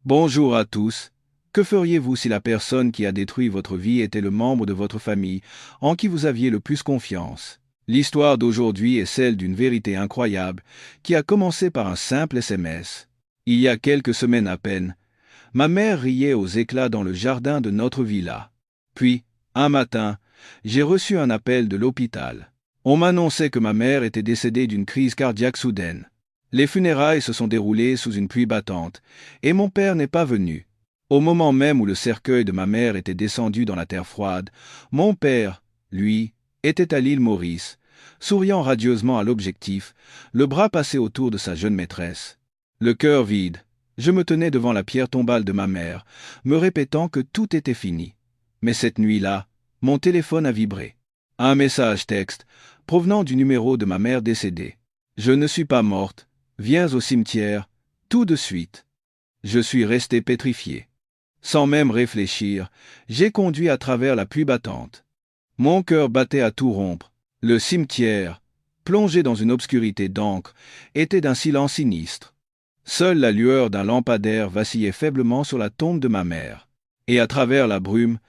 Bonjour à tous. Que feriez-vous si la personne qui a détruit votre vie était le membre de votre famille en qui vous aviez le plus confiance? L'histoire d'aujourd'hui est celle d'une vérité incroyable qui a commencé par un simple SMS. Il y a quelques semaines à peine, ma mère riait aux éclats dans le jardin de notre villa. Puis, un matin, j'ai reçu un appel de l'hôpital. On m'annonçait que ma mère était décédée d'une crise cardiaque soudaine. Les funérailles se sont déroulées sous une pluie battante, et mon père n'est pas venu. Au moment même où le cercueil de ma mère était descendu dans la terre froide, mon père, lui, était à l'île Maurice, souriant radieusement à l'objectif, le bras passé autour de sa jeune maîtresse. Le cœur vide, je me tenais devant la pierre tombale de ma mère, me répétant que tout était fini. Mais cette nuit-là, mon téléphone a vibré. Un message texte, provenant du numéro de ma mère décédée. Je ne suis pas morte, viens au cimetière, tout de suite. Je suis resté pétrifié. Sans même réfléchir, j'ai conduit à travers la pluie battante. Mon cœur battait à tout rompre. Le cimetière, plongé dans une obscurité d'encre, était d'un silence sinistre. Seule la lueur d'un lampadaire vacillait faiblement sur la tombe de ma mère. Et à travers la brume,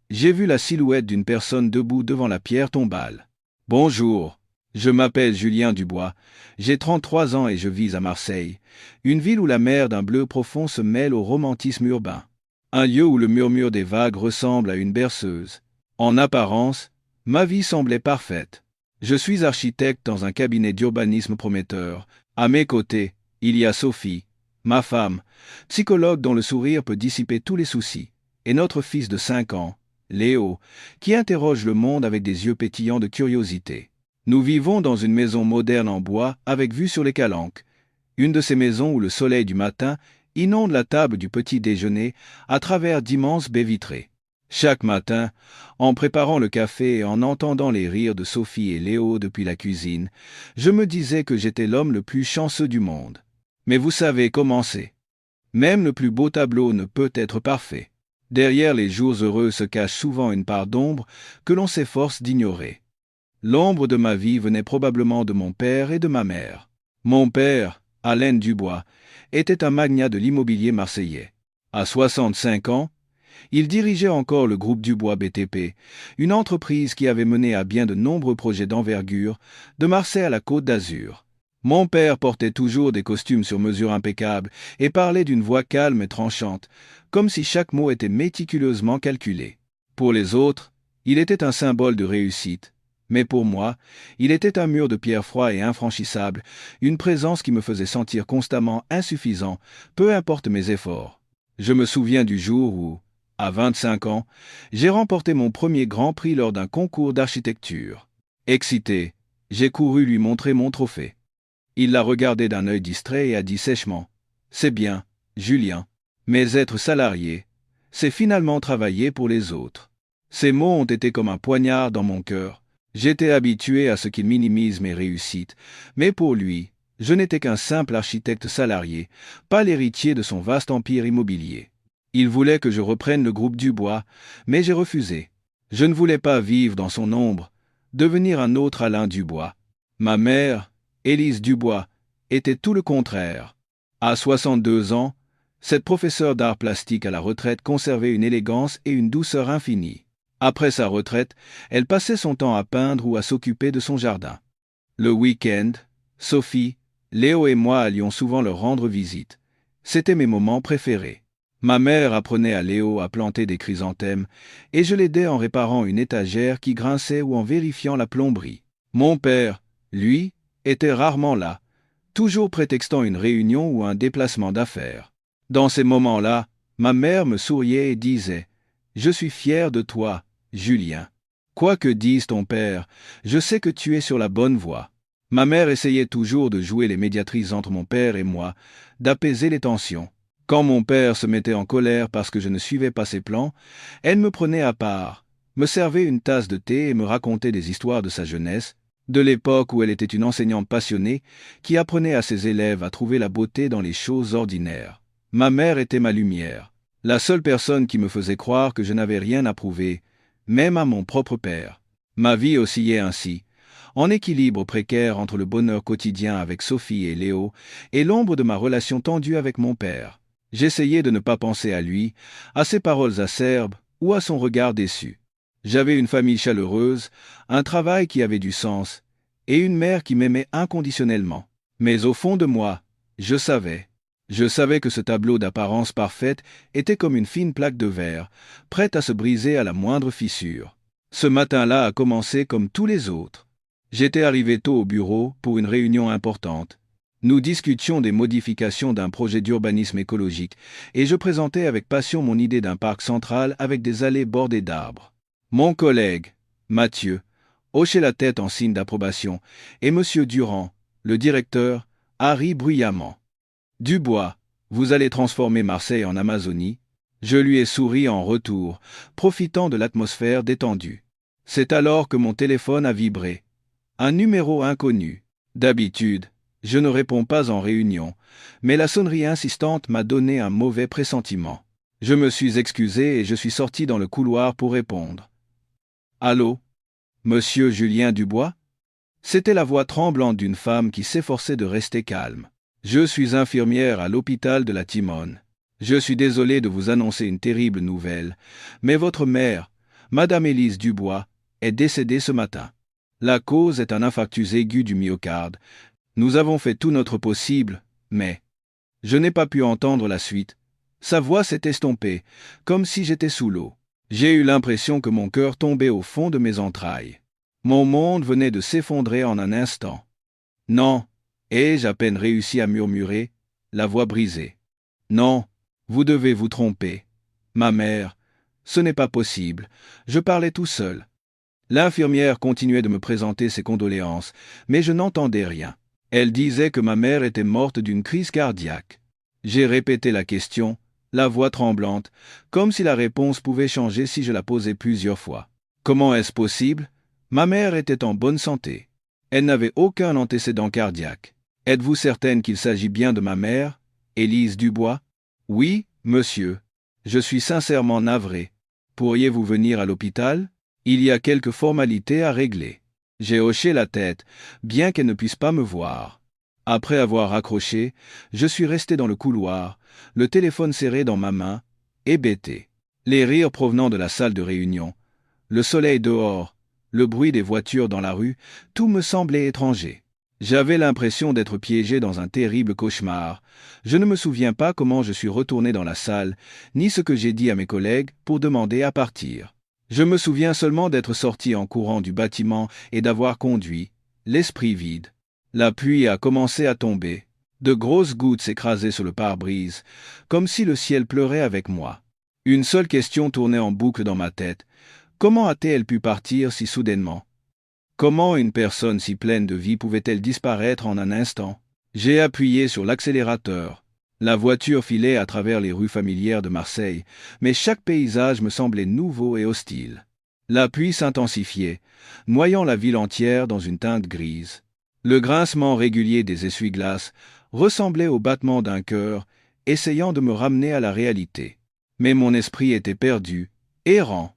j'ai vu la silhouette d'une personne debout devant la pierre tombale. Bonjour, je m'appelle Julien Dubois, j'ai 33 ans et je vis à Marseille, une ville où la mer d'un bleu profond se mêle au romantisme urbain. Un lieu où le murmure des vagues ressemble à une berceuse. En apparence, ma vie semblait parfaite. Je suis architecte dans un cabinet d'urbanisme prometteur. À mes côtés, il y a Sophie, ma femme, psychologue dont le sourire peut dissiper tous les soucis, et notre fils de 5 ans, Léo, qui interroge le monde avec des yeux pétillants de curiosité. Nous vivons dans une maison moderne en bois avec vue sur les Calanques, une de ces maisons où le soleil du matin inonde la table du petit déjeuner à travers d'immenses baies vitrées. Chaque matin, en préparant le café et en entendant les rires de Sophie et Léo depuis la cuisine, je me disais que j'étais l'homme le plus chanceux du monde. Mais vous savez comment c'est. Même le plus beau tableau ne peut être parfait. Derrière les jours heureux se cache souvent une part d'ombre que l'on s'efforce d'ignorer. L'ombre de ma vie venait probablement de mon père et de ma mère. Mon père, Alain Dubois, était un magnat de l'immobilier marseillais. À 65 ans, il dirigeait encore le groupe Dubois BTP, une entreprise qui avait mené à bien de nombreux projets d'envergure, de Marseille à la Côte d'Azur. Mon père portait toujours des costumes sur mesure impeccables et parlait d'une voix calme et tranchante, comme si chaque mot était méticuleusement calculé. Pour les autres, il était un symbole de réussite. Mais pour moi, il était un mur de pierre froid et infranchissable, une présence qui me faisait sentir constamment insuffisant, peu importe mes efforts. Je me souviens du jour où, à 25 ans, j'ai remporté mon premier grand prix lors d'un concours d'architecture. Excité, j'ai couru lui montrer mon trophée. Il l'a regardé d'un œil distrait et a dit sèchement : « C'est bien, Julien, mais être salarié, c'est finalement travailler pour les autres. » Ces mots ont été comme un poignard dans mon cœur. J'étais habitué à ce qu'il minimise mes réussites, mais pour lui, je n'étais qu'un simple architecte salarié, pas l'héritier de son vaste empire immobilier. Il voulait que je reprenne le groupe Dubois, mais j'ai refusé. Je ne voulais pas vivre dans son ombre, devenir un autre Alain Dubois. Ma mère, Élise Dubois, était tout le contraire. À 62 ans, cette professeure d'art plastique à la retraite conservait une élégance et une douceur infinies. Après sa retraite, elle passait son temps à peindre ou à s'occuper de son jardin. Le week-end, Sophie, Léo et moi allions souvent leur rendre visite. C'étaient mes moments préférés. Ma mère apprenait à Léo à planter des chrysanthèmes et je l'aidais en réparant une étagère qui grinçait ou en vérifiant la plomberie. Mon père, lui, était rarement là, toujours prétextant une réunion ou un déplacement d'affaires. Dans ces moments-là, ma mère me souriait et disait : « Je suis fière de toi, Julien. Quoi que dise ton père, je sais que tu es sur la bonne voie. » Ma mère essayait toujours de jouer les médiatrices entre mon père et moi, d'apaiser les tensions. Quand mon père se mettait en colère parce que je ne suivais pas ses plans, elle me prenait à part, me servait une tasse de thé et me racontait des histoires de sa jeunesse, de l'époque où elle était une enseignante passionnée qui apprenait à ses élèves à trouver la beauté dans les choses ordinaires. Ma mère était ma lumière, la seule personne qui me faisait croire que je n'avais rien à prouver, même à mon propre père. Ma vie oscillait ainsi, en équilibre précaire entre le bonheur quotidien avec Sophie et Léo et l'ombre de ma relation tendue avec mon père. J'essayais de ne pas penser à lui, à ses paroles acerbes ou à son regard déçu. J'avais une famille chaleureuse, un travail qui avait du sens, et une mère qui m'aimait inconditionnellement. Mais au fond de moi, je savais. Je savais que ce tableau d'apparence parfaite était comme une fine plaque de verre, prête à se briser à la moindre fissure. Ce matin-là a commencé comme tous les autres. J'étais arrivé tôt au bureau pour une réunion importante. Nous discutions des modifications d'un projet d'urbanisme écologique, et je présentais avec passion mon idée d'un parc central avec des allées bordées d'arbres. Mon collègue, Mathieu, hochait la tête en signe d'approbation, et M. Durand, le directeur, a ri bruyamment. Dubois, vous allez transformer Marseille en Amazonie. Je lui ai souri en retour, profitant de l'atmosphère détendue. C'est alors que mon téléphone a vibré. Un numéro inconnu. D'habitude, je ne réponds pas en réunion, mais la sonnerie insistante m'a donné un mauvais pressentiment. Je me suis excusé et je suis sorti dans le couloir pour répondre. Allô? Monsieur Julien Dubois? C'était la voix tremblante d'une femme qui s'efforçait de rester calme. Je suis infirmière à l'hôpital de la Timone. Je suis désolé de vous annoncer une terrible nouvelle, mais votre mère, Madame Élise Dubois, est décédée ce matin. La cause est un infarctus aigu du myocarde. Nous avons fait tout notre possible, mais je n'ai pas pu entendre la suite. Sa voix s'est estompée, comme si j'étais sous l'eau. J'ai eu l'impression que mon cœur tombait au fond de mes entrailles. Mon monde venait de s'effondrer en un instant. Non, ai-je à peine réussi à murmurer, la voix brisée. Non, vous devez vous tromper. Ma mère, ce n'est pas possible, je parlais tout seul. L'infirmière continuait de me présenter ses condoléances, mais je n'entendais rien. Elle disait que ma mère était morte d'une crise cardiaque. J'ai répété la question, la voix tremblante, comme si la réponse pouvait changer si je la posais plusieurs fois. Comment est-ce possible? Ma mère était en bonne santé. Elle n'avait aucun antécédent cardiaque. Êtes-vous certaine qu'il s'agit bien de ma mère, Élise Dubois? Oui, monsieur. Je suis sincèrement navré. Pourriez-vous venir à l'hôpital? Il y a quelques formalités à régler. J'ai hoché la tête, bien qu'elle ne puisse pas me voir. Après avoir raccroché, je suis resté dans le couloir, le téléphone serré dans ma main, hébété. Les rires provenant de la salle de réunion, le soleil dehors, le bruit des voitures dans la rue, tout me semblait étranger. J'avais l'impression d'être piégé dans un terrible cauchemar. Je ne me souviens pas comment je suis retourné dans la salle, ni ce que j'ai dit à mes collègues pour demander à partir. Je me souviens seulement d'être sorti en courant du bâtiment et d'avoir conduit, l'esprit vide. La pluie a commencé à tomber. De grosses gouttes s'écrasaient sur le pare-brise, comme si le ciel pleurait avec moi. Une seule question tournait en boucle dans ma tête. Comment a-t-elle pu partir si soudainement? Comment une personne si pleine de vie pouvait-elle disparaître en un instant? J'ai appuyé sur l'accélérateur. La voiture filait à travers les rues familières de Marseille, mais chaque paysage me semblait nouveau et hostile. La pluie s'intensifiait, noyant la ville entière dans une teinte grise. Le grincement régulier des essuie-glaces ressemblait au battement d'un cœur, essayant de me ramener à la réalité. Mais mon esprit était perdu, errant.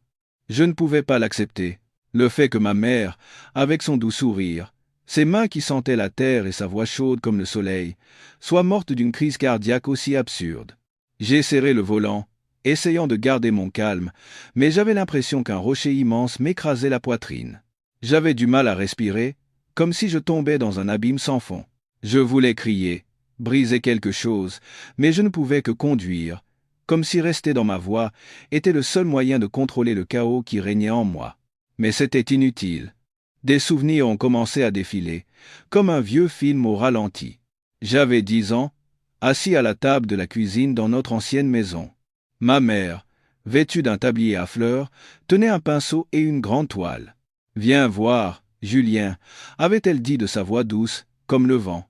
Je ne pouvais pas l'accepter. Le fait que ma mère, avec son doux sourire, ses mains qui sentaient la terre et sa voix chaude comme le soleil, soit morte d'une crise cardiaque aussi absurde. J'ai serré le volant, essayant de garder mon calme, mais j'avais l'impression qu'un rocher immense m'écrasait la poitrine. J'avais du mal à respirer, comme si je tombais dans un abîme sans fond. Je voulais crier, briser quelque chose, mais je ne pouvais que conduire, comme si rester dans ma voie était le seul moyen de contrôler le chaos qui régnait en moi. Mais c'était inutile. Des souvenirs ont commencé à défiler, comme un vieux film au ralenti. J'avais 10 ans, assis à la table de la cuisine dans notre ancienne maison. Ma mère, vêtue d'un tablier à fleurs, tenait un pinceau et une grande toile. « Viens voir, Julien », avait-elle dit de sa voix douce, comme le vent.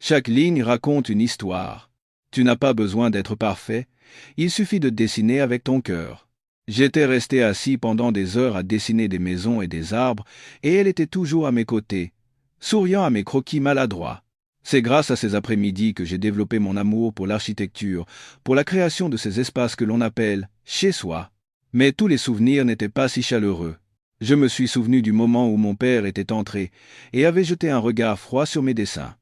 Chaque ligne raconte une histoire. Tu n'as pas besoin d'être parfait, il suffit de dessiner avec ton cœur. J'étais resté assis pendant des heures à dessiner des maisons et des arbres, et elle était toujours à mes côtés, souriant à mes croquis maladroits. C'est grâce à ces après-midi que j'ai développé mon amour pour l'architecture, pour la création de ces espaces que l'on appelle « chez soi ». Mais tous les souvenirs n'étaient pas si chaleureux. Je me suis souvenu du moment où mon père était entré et avait jeté un regard froid sur mes dessins.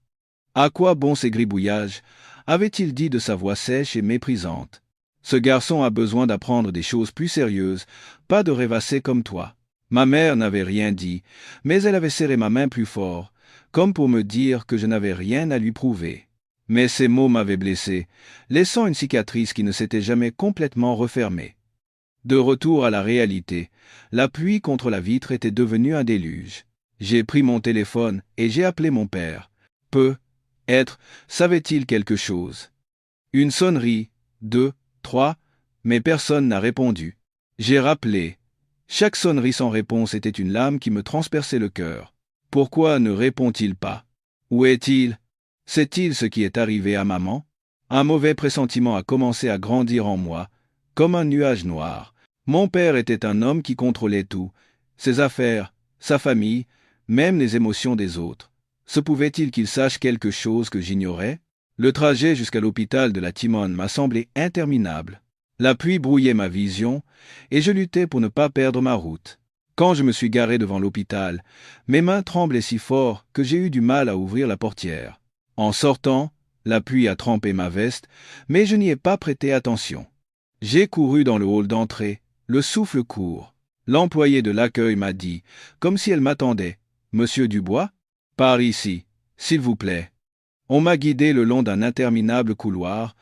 À quoi bon ces gribouillages? avait-il dit de sa voix sèche et méprisante. Ce garçon a besoin d'apprendre des choses plus sérieuses, pas de rêvasser comme toi. Ma mère n'avait rien dit, mais elle avait serré ma main plus fort, comme pour me dire que je n'avais rien à lui prouver. Mais ces mots m'avaient blessé, laissant une cicatrice qui ne s'était jamais complètement refermée. De retour à la réalité, la pluie contre la vitre était devenue un déluge. J'ai pris mon téléphone et j'ai appelé mon père. Peut-être savait-il quelque chose. Une sonnerie, 2, 3, mais personne n'a répondu. J'ai rappelé. Chaque sonnerie sans réponse était une lame qui me transperçait le cœur. Pourquoi ne répond-il pas? Où est-il? Sait-il ce qui est arrivé à maman? Un mauvais pressentiment a commencé à grandir en moi, comme un nuage noir. Mon père était un homme qui contrôlait tout, ses affaires, sa famille, même les émotions des autres. Se pouvait-il qu'il sache quelque chose que j'ignorais? Le trajet jusqu'à l'hôpital de la Timone m'a semblé interminable. La pluie brouillait ma vision, et je luttais pour ne pas perdre ma route. Quand je me suis garé devant l'hôpital, mes mains tremblaient si fort que j'ai eu du mal à ouvrir la portière. En sortant, la pluie a trempé ma veste, mais je n'y ai pas prêté attention. J'ai couru dans le hall d'entrée, le souffle court. L'employé de l'accueil m'a dit, comme si elle m'attendait, « Monsieur Dubois, par ici, s'il vous plaît. » On m'a guidé le long d'un interminable couloir.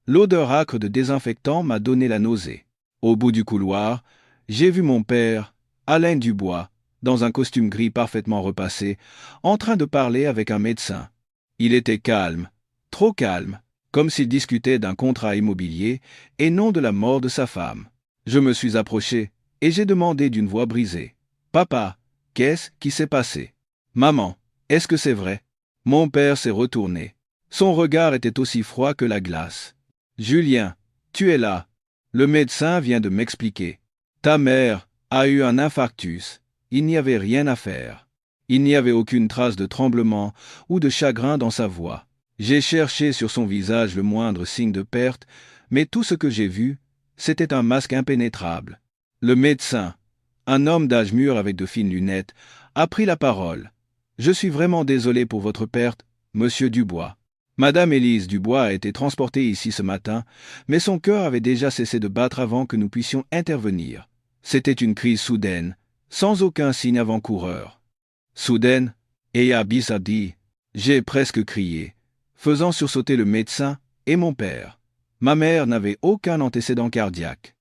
L'odeur âcre de désinfectant m'a donné la nausée. Au bout du couloir, j'ai vu mon père, Alain Dubois, dans un costume gris parfaitement repassé, en train de parler avec un médecin. Il était calme, trop calme, comme s'il discutait d'un contrat immobilier et non de la mort de sa femme. Je me suis approché et j'ai demandé d'une voix brisée. « Papa, qu'est-ce qui s'est passé? Maman, est-ce que c'est vrai? » Mon père s'est retourné. Son regard était aussi froid que la glace. « Julien, tu es là. Le médecin vient de m'expliquer. Ta mère a eu un infarctus. Il n'y avait rien à faire. » Il n'y avait aucune trace de tremblement ou de chagrin dans sa voix. J'ai cherché sur son visage le moindre signe de perte, mais tout ce que j'ai vu, c'était un masque impénétrable. Le médecin, un homme d'âge mûr avec de fines lunettes, a pris la parole. « Je suis vraiment désolé pour votre perte, monsieur Dubois. Madame Élise Dubois a été transportée ici ce matin, mais son cœur avait déjà cessé de battre avant que nous puissions intervenir. C'était une crise soudaine, sans aucun signe avant-coureur. » Soudaine, et Abyss a dit, j'ai presque crié, faisant sursauter le médecin et mon père. Ma mère n'avait aucun antécédent cardiaque.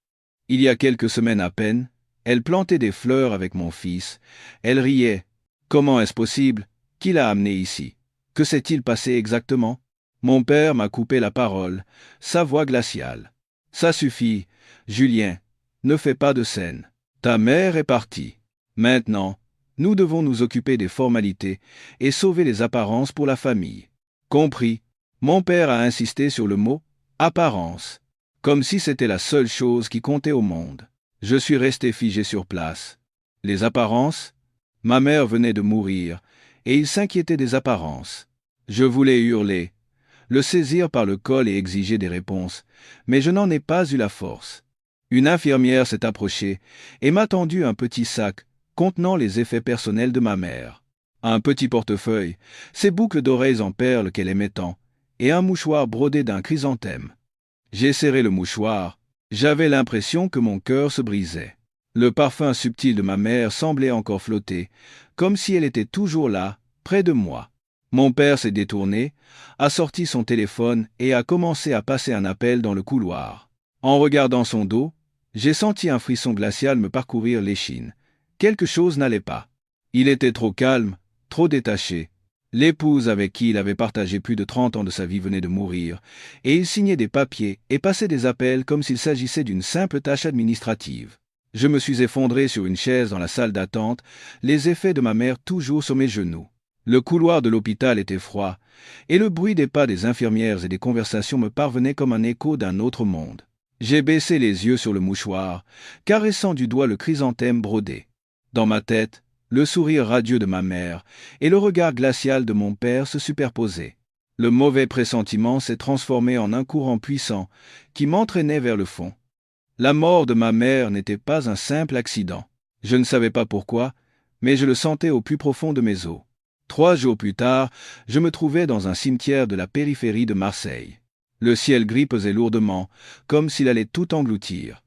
Il y a quelques semaines à peine, elle plantait des fleurs avec mon fils. Elle riait. Comment est-ce possible? Qui l'a amené ici? Que s'est-il passé exactement? Mon père m'a coupé la parole, sa voix glaciale. Ça suffit, Julien, ne fais pas de scène. Ta mère est partie. Maintenant, nous devons nous occuper des formalités et sauver les apparences pour la famille. Compris? Mon père a insisté sur le mot « apparence », comme si c'était la seule chose qui comptait au monde. Je suis resté figé sur place. Les apparences? Ma mère venait de mourir, et il s'inquiétait des apparences. Je voulais hurler, le saisir par le col et exiger des réponses, mais je n'en ai pas eu la force. Une infirmière s'est approchée et m'a tendu un petit sac contenant les effets personnels de ma mère. Un petit portefeuille, ses boucles d'oreilles en perles qu'elle aimait tant, et un mouchoir brodé d'un chrysanthème. J'ai serré le mouchoir, j'avais l'impression que mon cœur se brisait. Le parfum subtil de ma mère semblait encore flotter, comme si elle était toujours là, près de moi. Mon père s'est détourné, a sorti son téléphone et a commencé à passer un appel dans le couloir. En regardant son dos, j'ai senti un frisson glacial me parcourir l'échine. Quelque chose n'allait pas. Il était trop calme, trop détaché. L'épouse avec qui il avait partagé plus de 30 ans de sa vie venait de mourir, et il signait des papiers et passait des appels comme s'il s'agissait d'une simple tâche administrative. Je me suis effondré sur une chaise dans la salle d'attente, les effets de ma mère toujours sur mes genoux. Le couloir de l'hôpital était froid, et le bruit des pas des infirmières et des conversations me parvenait comme un écho d'un autre monde. J'ai baissé les yeux sur le mouchoir, caressant du doigt le chrysanthème brodé. Dans ma tête, le sourire radieux de ma mère et le regard glacial de mon père se superposaient. Le mauvais pressentiment s'est transformé en un courant puissant qui m'entraînait vers le fond. La mort de ma mère n'était pas un simple accident. Je ne savais pas pourquoi, mais je le sentais au plus profond de mes os. 3 jours plus tard, je me trouvais dans un cimetière de la périphérie de Marseille. Le ciel gris pesait lourdement, comme s'il allait tout engloutir.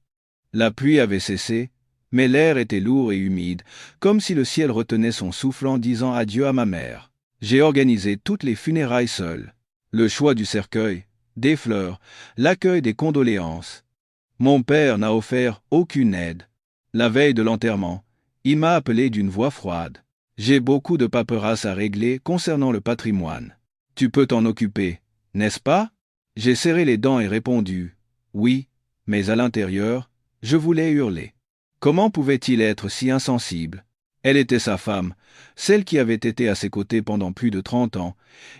La pluie avait cessé, mais l'air était lourd et humide, comme si le ciel retenait son souffle en disant adieu à ma mère. J'ai organisé toutes les funérailles seul. Le choix du cercueil, des fleurs, l'accueil des condoléances. Mon père n'a offert aucune aide. La veille de l'enterrement, il m'a appelé d'une voix froide. J'ai beaucoup de paperasse à régler concernant le patrimoine. Tu peux t'en occuper, n'est-ce pas? J'ai serré les dents et répondu oui, mais à l'intérieur, je voulais hurler. Comment pouvait-il être si insensible? Elle était sa femme, celle qui avait été à ses côtés pendant plus de 30 ans,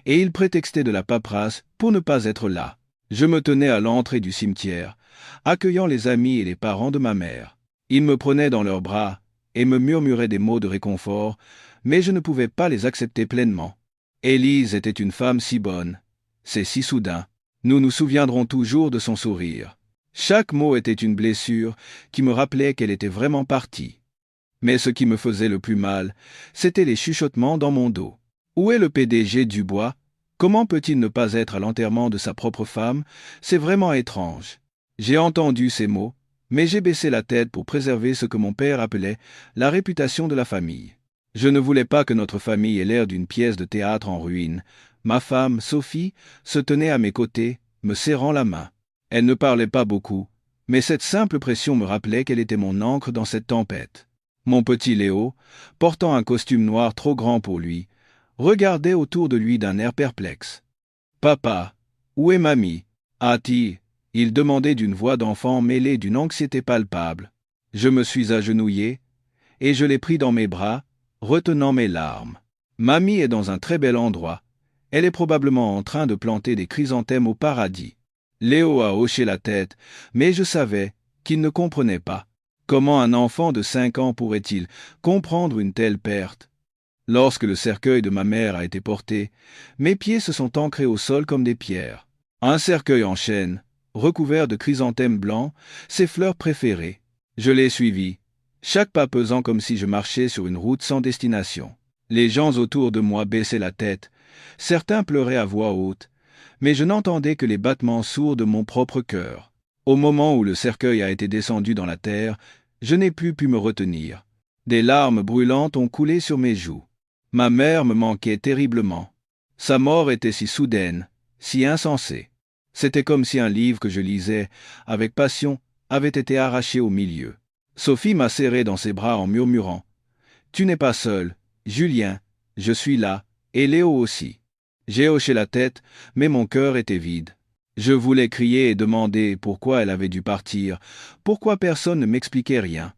et il prétextait de la paperasse pour ne pas être là. Je me tenais à l'entrée du cimetière, accueillant les amis et les parents de ma mère. Ils me prenaient dans leurs bras et me murmuraient des mots de réconfort, mais je ne pouvais pas les accepter pleinement. Élise était une femme si bonne. C'est si soudain. Nous nous souviendrons toujours de son sourire. Chaque mot était une blessure qui me rappelait qu'elle était vraiment partie. Mais ce qui me faisait le plus mal, c'étaient les chuchotements dans mon dos. Où est le PDG Dubois? Comment peut-il ne pas être à l'enterrement de sa propre femme? C'est vraiment étrange. J'ai entendu ces mots, mais j'ai baissé la tête pour préserver ce que mon père appelait la réputation de la famille. Je ne voulais pas que notre famille ait l'air d'une pièce de théâtre en ruine. Ma femme, Sophie, se tenait à mes côtés, me serrant la main. Elle ne parlait pas beaucoup, mais cette simple pression me rappelait qu'elle était mon ancre dans cette tempête. Mon petit Léo, portant un costume noir trop grand pour lui, regardait autour de lui d'un air perplexe. « Papa, où est mamie? » a-t-il il demandait d'une voix d'enfant mêlée d'une anxiété palpable. Je me suis agenouillé, et je l'ai pris dans mes bras, retenant mes larmes. Mamie est dans un très bel endroit. Elle est probablement en train de planter des chrysanthèmes au paradis. Léo a hoché la tête, mais je savais qu'il ne comprenait pas. Comment un enfant de 5 ans pourrait-il comprendre une telle perte? Lorsque le cercueil de ma mère a été porté, mes pieds se sont ancrés au sol comme des pierres. Un cercueil en chêne, recouvert de chrysanthèmes blancs, ses fleurs préférées. Je l'ai suivi, chaque pas pesant comme si je marchais sur une route sans destination. Les gens autour de moi baissaient la tête, certains pleuraient à voix haute, mais je n'entendais que les battements sourds de mon propre cœur. Au moment où le cercueil a été descendu dans la terre, je n'ai plus pu me retenir. Des larmes brûlantes ont coulé sur mes joues. Ma mère me manquait terriblement. Sa mort était si soudaine, si insensée. C'était comme si un livre que je lisais avec passion avait été arraché au milieu. Sophie m'a serré dans ses bras en murmurant « Tu n'es pas seul, Julien, je suis là, et Léo aussi. » J'ai hoché la tête, mais mon cœur était vide. Je voulais crier et demander pourquoi elle avait dû partir, pourquoi personne ne m'expliquait rien.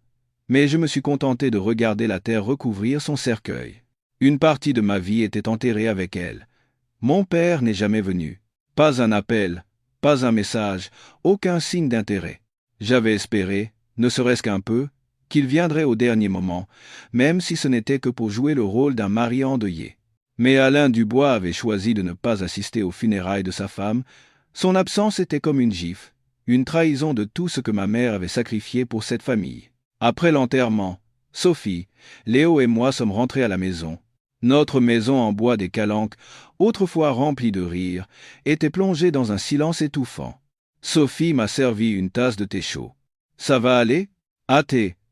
Mais je me suis contenté de regarder la terre recouvrir son cercueil. Une partie de ma vie était enterrée avec elle. Mon père n'est jamais venu. Pas un appel, pas un message, aucun signe d'intérêt. J'avais espéré, ne serait-ce qu'un peu, qu'il viendrait au dernier moment, même si ce n'était que pour jouer le rôle d'un mari endeuillé. Mais Alain Dubois avait choisi de ne pas assister aux funérailles de sa femme. Son absence était comme une gifle, une trahison de tout ce que ma mère avait sacrifié pour cette famille. Après l'enterrement, Sophie, Léo et moi sommes rentrés à la maison. Notre maison en bois des calanques, autrefois remplie de rires, était plongée dans un silence étouffant. Sophie m'a servi une tasse de thé chaud. « Ça va aller? »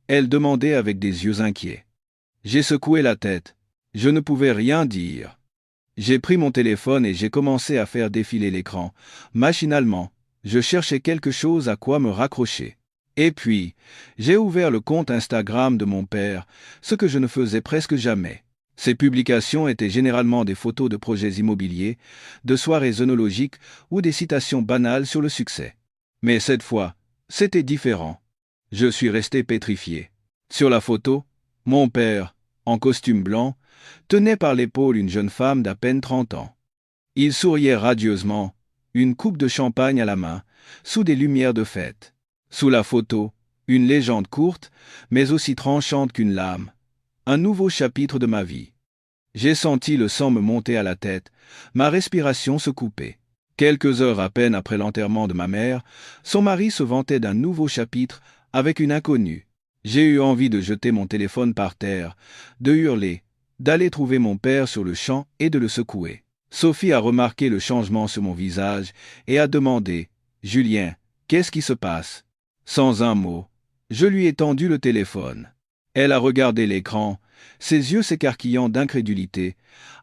elle demandait avec des yeux inquiets. J'ai secoué la tête. Je ne pouvais rien dire. J'ai pris mon téléphone et j'ai commencé à faire défiler l'écran. Machinalement, je cherchais quelque chose à quoi me raccrocher. Et puis, j'ai ouvert le compte Instagram de mon père, ce que je ne faisais presque jamais. Ces publications étaient généralement des photos de projets immobiliers, de soirées œnologiques ou des citations banales sur le succès. Mais cette fois, c'était différent. Je suis resté pétrifié. Sur la photo, mon père, en costume blanc, tenait par l'épaule une jeune femme d'à peine 30 ans. Il souriait radieusement, une coupe de champagne à la main, sous des lumières de fête. Sous la photo, une légende courte, mais aussi tranchante qu'une lame. Un nouveau chapitre de ma vie. J'ai senti le sang me monter à la tête, ma respiration se couper. Quelques heures à peine après l'enterrement de ma mère, son mari se vantait d'un nouveau chapitre avec une inconnue. J'ai eu envie de jeter mon téléphone par terre, de hurler, d'aller trouver mon père sur le champ et de le secouer. Sophie a remarqué le changement sur mon visage et a demandé « Julien, qu'est-ce qui se passe ?» Sans un mot, je lui ai tendu le téléphone. Elle a regardé l'écran, ses yeux s'écarquillant d'incrédulité,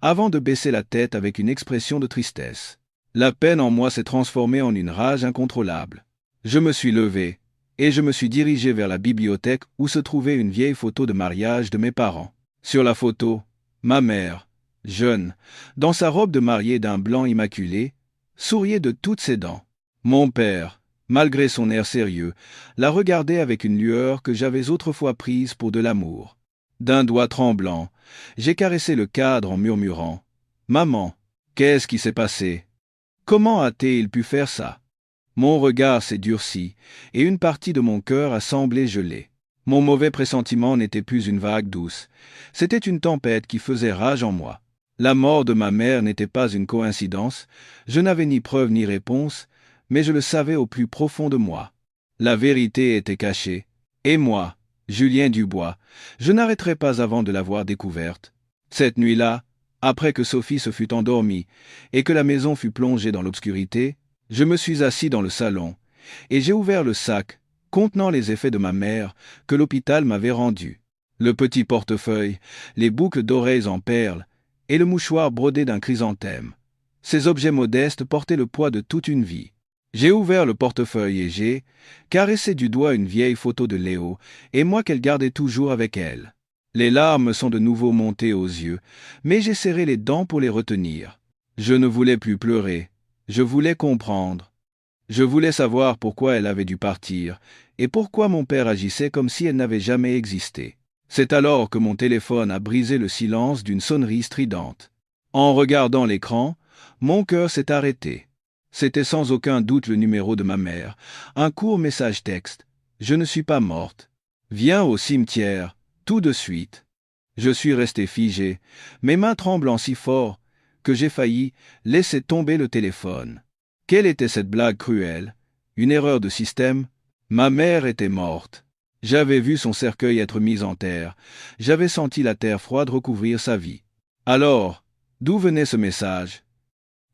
avant de baisser la tête avec une expression de tristesse. La peine en moi s'est transformée en une rage incontrôlable. Je me suis levé, et je me suis dirigé vers la bibliothèque où se trouvait une vieille photo de mariage de mes parents. Sur la photo, ma mère, jeune, dans sa robe de mariée d'un blanc immaculé, souriait de toutes ses dents. Mon père, malgré son air sérieux, la regardait avec une lueur que j'avais autrefois prise pour de l'amour. D'un doigt tremblant, j'ai caressé le cadre en murmurant « Maman, qu'est-ce qui s'est passé? Comment a-t-il pu faire ça ?» Mon regard s'est durci, et une partie de mon cœur a semblé gelée. Mon mauvais pressentiment n'était plus une vague douce, c'était une tempête qui faisait rage en moi. La mort de ma mère n'était pas une coïncidence, je n'avais ni preuve ni réponse, mais je le savais au plus profond de moi. La vérité était cachée, et moi, Julien Dubois, je n'arrêterai pas avant de l'avoir découverte. Cette nuit-là, après que Sophie se fut endormie et que la maison fut plongée dans l'obscurité, je me suis assis dans le salon, et j'ai ouvert le sac contenant les effets de ma mère que l'hôpital m'avait rendu. Le petit portefeuille, les boucles d'oreilles en perles, et le mouchoir brodé d'un chrysanthème. Ces objets modestes portaient le poids de toute une vie. J'ai ouvert le portefeuille et j'ai caressé du doigt une vieille photo de Léo, et moi qu'elle gardait toujours avec elle. Les larmes sont de nouveau montées aux yeux, mais j'ai serré les dents pour les retenir. Je ne voulais plus pleurer, je voulais comprendre. Je voulais savoir pourquoi elle avait dû partir, et pourquoi mon père agissait comme si elle n'avait jamais existé. C'est alors que mon téléphone a brisé le silence d'une sonnerie stridente. En regardant l'écran, mon cœur s'est arrêté. C'était sans aucun doute le numéro de ma mère, un court message texte. « Je ne suis pas morte. Viens au cimetière, tout de suite. » Je suis resté figé, mes mains tremblant si fort que j'ai failli laisser tomber le téléphone. Quelle était cette blague cruelle? Une erreur de système? Ma mère était morte. J'avais vu son cercueil être mis en terre. J'avais senti la terre froide recouvrir sa vie. Alors, d'où venait ce message?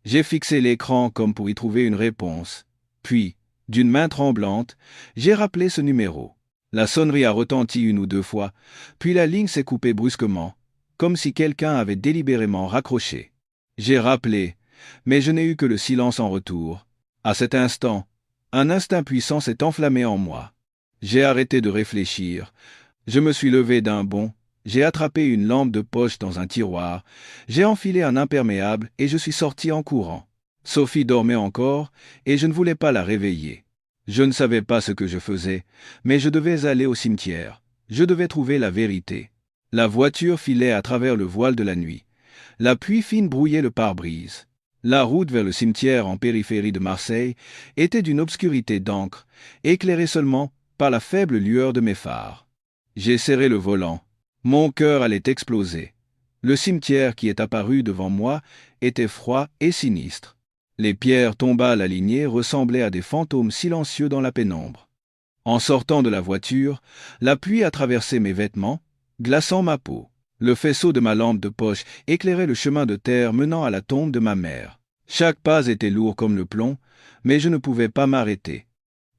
J'ai fixé l'écran comme pour y trouver une réponse. Puis, d'une main tremblante, j'ai rappelé ce numéro. La sonnerie a retenti une ou deux fois, puis la ligne s'est coupée brusquement, comme si quelqu'un avait délibérément raccroché. J'ai rappelé, mais je n'ai eu que le silence en retour. À cet instant, un instinct puissant s'est enflammé en moi. J'ai arrêté de réfléchir. Je me suis levé d'un bond. J'ai attrapé une lampe de poche dans un tiroir, j'ai enfilé un imperméable et je suis sorti en courant. Sophie dormait encore et je ne voulais pas la réveiller. Je ne savais pas ce que je faisais, mais je devais aller au cimetière. Je devais trouver la vérité. La voiture filait à travers le voile de la nuit. La pluie fine brouillait le pare-brise. La route vers le cimetière en périphérie de Marseille était d'une obscurité d'encre, éclairée seulement par la faible lueur de mes phares. J'ai serré le volant. Mon cœur allait exploser. Le cimetière qui est apparu devant moi était froid et sinistre. Les pierres tombales alignées ressemblaient à des fantômes silencieux dans la pénombre. En sortant de la voiture, la pluie a traversé mes vêtements, glaçant ma peau. Le faisceau de ma lampe de poche éclairait le chemin de terre menant à la tombe de ma mère. Chaque pas était lourd comme le plomb, mais je ne pouvais pas m'arrêter.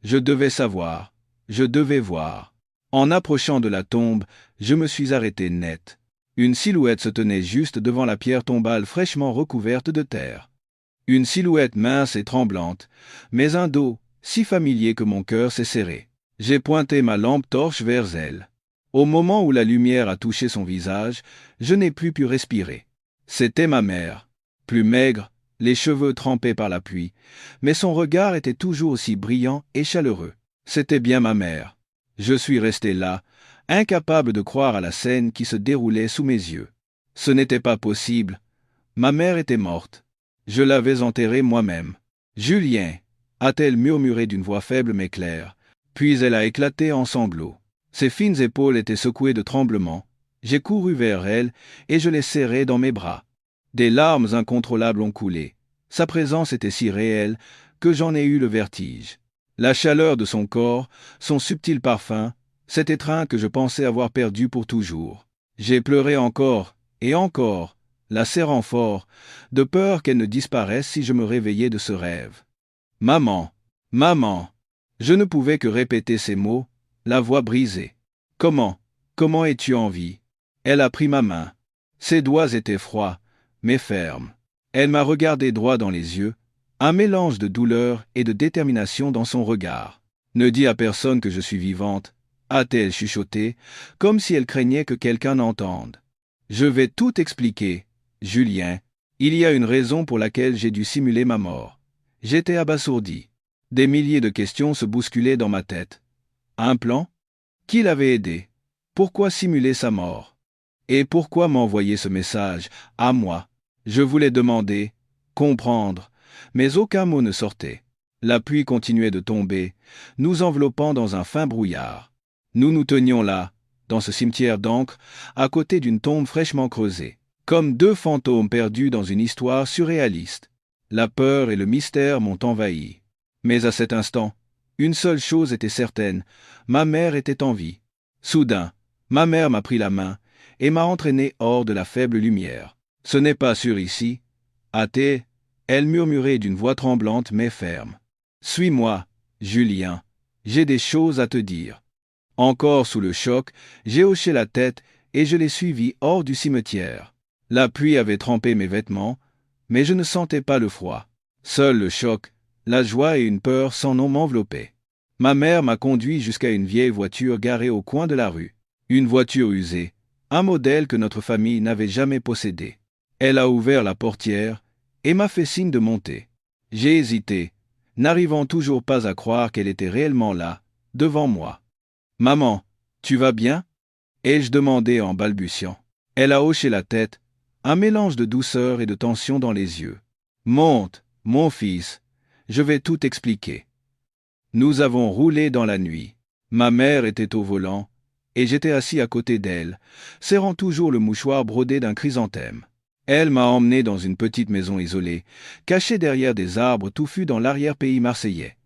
Je devais savoir, je devais voir. En approchant de la tombe, je me suis arrêté net. Une silhouette se tenait juste devant la pierre tombale fraîchement recouverte de terre. Une silhouette mince et tremblante, mais un dos si familier que mon cœur s'est serré. J'ai pointé ma lampe torche vers elle. Au moment où la lumière a touché son visage, je n'ai plus pu respirer. C'était ma mère, plus maigre, les cheveux trempés par la pluie, mais son regard était toujours aussi brillant et chaleureux. C'était bien ma mère. Je suis resté là, incapable de croire à la scène qui se déroulait sous mes yeux. Ce n'était pas possible. Ma mère était morte. Je l'avais enterrée moi-même. « Julien !» a-t-elle murmuré d'une voix faible mais claire. Puis elle a éclaté en sanglots. Ses fines épaules étaient secouées de tremblements. J'ai couru vers elle et je l'ai serrée dans mes bras. Des larmes incontrôlables ont coulé. Sa présence était si réelle que j'en ai eu le vertige. La chaleur de son corps, son subtil parfum, cet étreint que je pensais avoir perdu pour toujours. J'ai pleuré encore, et encore, la serrant fort, de peur qu'elle ne disparaisse si je me réveillais de ce rêve. « Maman, maman !» Je ne pouvais que répéter ces mots, la voix brisée. « Comment es-tu en vie ?» Elle a pris ma main. Ses doigts étaient froids, mais fermes. Elle m'a regardé droit dans les yeux, un mélange de douleur et de détermination dans son regard. « Ne dis à personne que je suis vivante, » a-t-elle chuchoté, comme si elle craignait que quelqu'un n'entende. « Je vais tout expliquer, Julien. Il y a une raison pour laquelle j'ai dû simuler ma mort. » J'étais abasourdi. Des milliers de questions se bousculaient dans ma tête. Un plan? Qui l'avait aidé? Pourquoi simuler sa mort? Et pourquoi m'envoyer ce message, à moi? Je voulais demander, comprendre, mais aucun mot ne sortait. La pluie continuait de tomber, nous enveloppant dans un fin brouillard. Nous nous tenions là, dans ce cimetière d'encre, à côté d'une tombe fraîchement creusée, comme deux fantômes perdus dans une histoire surréaliste. La peur et le mystère m'ont envahi. Mais à cet instant, une seule chose était certaine, ma mère était en vie. Soudain, ma mère m'a pris la main et m'a entraîné hors de la faible lumière. « Ce n'est pas sûr ici, a-t-elle, elle murmurait d'une voix tremblante mais ferme. « Suis-moi, Julien, j'ai des choses à te dire. » Encore sous le choc, j'ai hoché la tête et je l'ai suivie hors du cimetière. La pluie avait trempé mes vêtements, mais je ne sentais pas le froid. Seul le choc, la joie et une peur sans nom m'enveloppaient. Ma mère m'a conduit jusqu'à une vieille voiture garée au coin de la rue. Une voiture usée, un modèle que notre famille n'avait jamais possédé. Elle a ouvert la portière et m'a fait signe de monter. J'ai hésité, n'arrivant toujours pas à croire qu'elle était réellement là, devant moi. « Maman, tu vas bien ?» ai-je demandé en balbutiant. Elle a hoché la tête, un mélange de douceur et de tension dans les yeux. « Monte, mon fils, je vais tout expliquer. » Nous avons roulé dans la nuit. Ma mère était au volant, et j'étais assis à côté d'elle, serrant toujours le mouchoir brodé d'un chrysanthème. Elle m'a emmené dans une petite maison isolée, cachée derrière des arbres touffus dans l'arrière-pays marseillais.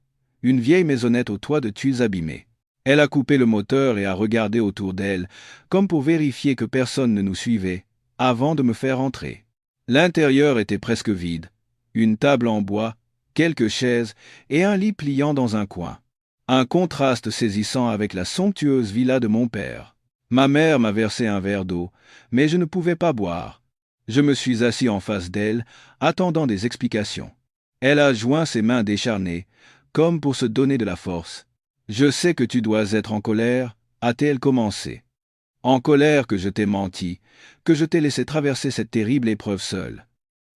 Une vieille maisonnette au toit de tuiles abîmées. Elle a coupé le moteur et a regardé autour d'elle, comme pour vérifier que personne ne nous suivait, avant de me faire entrer. L'intérieur était presque vide. Une table en bois, quelques chaises et un lit pliant dans un coin. Un contraste saisissant avec la somptueuse villa de mon père. Ma mère m'a versé un verre d'eau, mais je ne pouvais pas boire. Je me suis assis en face d'elle, attendant des explications. Elle a joint ses mains décharnées, comme pour se donner de la force. « Je sais que tu dois être en colère », a-t-elle commencé. « En colère que je t'ai menti, que je t'ai laissé traverser cette terrible épreuve seule.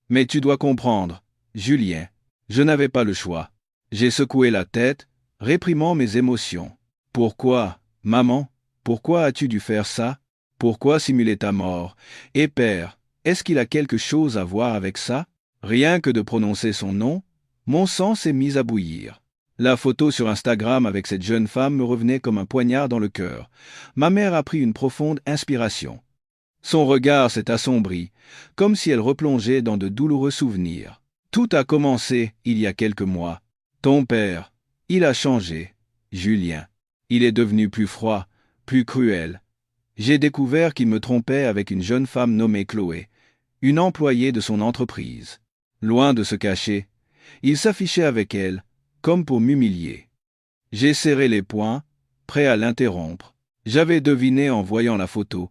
Mais tu dois comprendre, Julien, je n'avais pas le choix. » J'ai secoué la tête, réprimant mes émotions. « Pourquoi, maman, pourquoi as-tu dû faire ça? Pourquoi simuler ta mort? Et père, est-ce qu'il a quelque chose à voir avec ça? » Rien que de prononcer son nom, mon sang s'est mis à bouillir. La photo sur Instagram avec cette jeune femme me revenait comme un poignard dans le cœur. Ma mère a pris une profonde inspiration. Son regard s'est assombri, comme si elle replongeait dans de douloureux souvenirs. Tout a commencé il y a quelques mois. Ton père, il a changé, Julien. Il est devenu plus froid, plus cruel. J'ai découvert qu'il me trompait avec une jeune femme nommée Chloé, une employée de son entreprise. Loin de se cacher, il s'affichait avec elle, comme pour m'humilier. J'ai serré les poings, prêt à l'interrompre. J'avais deviné en voyant la photo,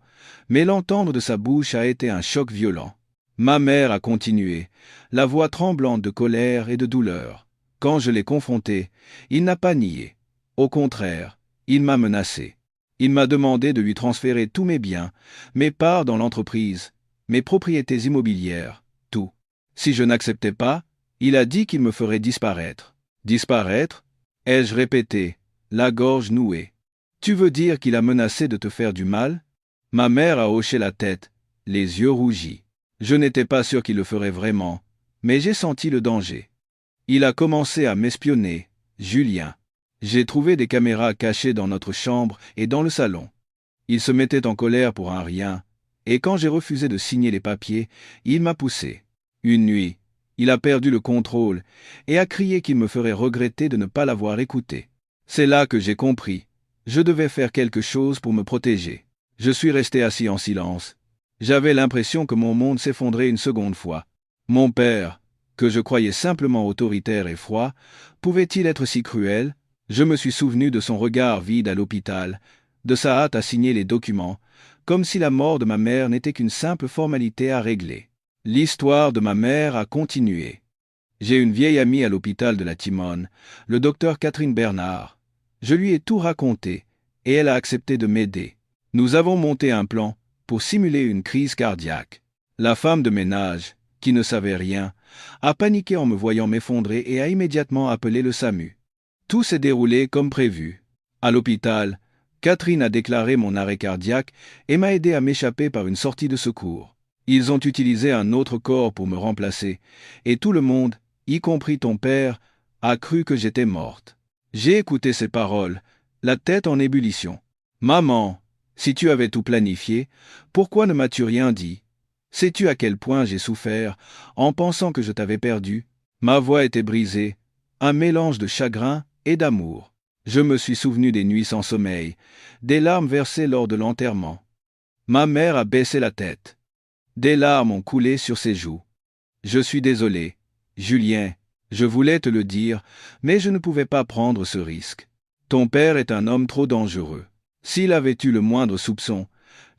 mais l'entendre de sa bouche a été un choc violent. Ma mère a continué, la voix tremblante de colère et de douleur. Quand je l'ai confronté, il n'a pas nié. Au contraire, il m'a menacé. Il m'a demandé de lui transférer tous mes biens, mes parts dans l'entreprise, mes propriétés immobilières, tout. Si je n'acceptais pas, il a dit qu'il me ferait disparaître. Disparaître? Ai-je répété, la gorge nouée. Tu veux dire qu'il a menacé de te faire du mal? Ma mère a hoché la tête, les yeux rougis. Je n'étais pas sûr qu'il le ferait vraiment, mais j'ai senti le danger. Il a commencé à m'espionner, Julien. J'ai trouvé des caméras cachées dans notre chambre et dans le salon. Il se mettait en colère pour un rien, et quand j'ai refusé de signer les papiers, il m'a poussé. Une nuit, il a perdu le contrôle et a crié qu'il me ferait regretter de ne pas l'avoir écouté. C'est là que j'ai compris. Je devais faire quelque chose pour me protéger. Je suis resté assis en silence, J'avais l'impression que mon monde s'effondrait une seconde fois. Mon père, que je croyais simplement autoritaire et froid, pouvait-il être si cruel? Je me suis souvenu de son regard vide à l'hôpital, de sa hâte à signer les documents, comme si la mort de ma mère n'était qu'une simple formalité à régler. L'histoire de ma mère a continué. J'ai une vieille amie à l'hôpital de la Timone, le docteur Catherine Bernard. Je lui ai tout raconté, et elle a accepté de m'aider. Nous avons monté un plan pour simuler une crise cardiaque. La femme de ménage, qui ne savait rien, a paniqué en me voyant m'effondrer et a immédiatement appelé le SAMU. Tout s'est déroulé comme prévu. À l'hôpital, Catherine a déclaré mon arrêt cardiaque et m'a aidé à m'échapper par une sortie de secours. Ils ont utilisé un autre corps pour me remplacer, et tout le monde, y compris ton père, a cru que j'étais morte. J'ai écouté ces paroles, la tête en ébullition. Maman, si tu avais tout planifié, pourquoi ne m'as-tu rien dit? Sais-tu à quel point j'ai souffert en pensant que je t'avais perdu? Ma voix était brisée, un mélange de chagrin et d'amour. Je me suis souvenu des nuits sans sommeil, des larmes versées lors de l'enterrement. Ma mère a baissé la tête. Des larmes ont coulé sur ses joues. Je suis désolé, Julien, je voulais te le dire, mais je ne pouvais pas prendre ce risque. Ton père est un homme trop dangereux. S'il avait eu le moindre soupçon,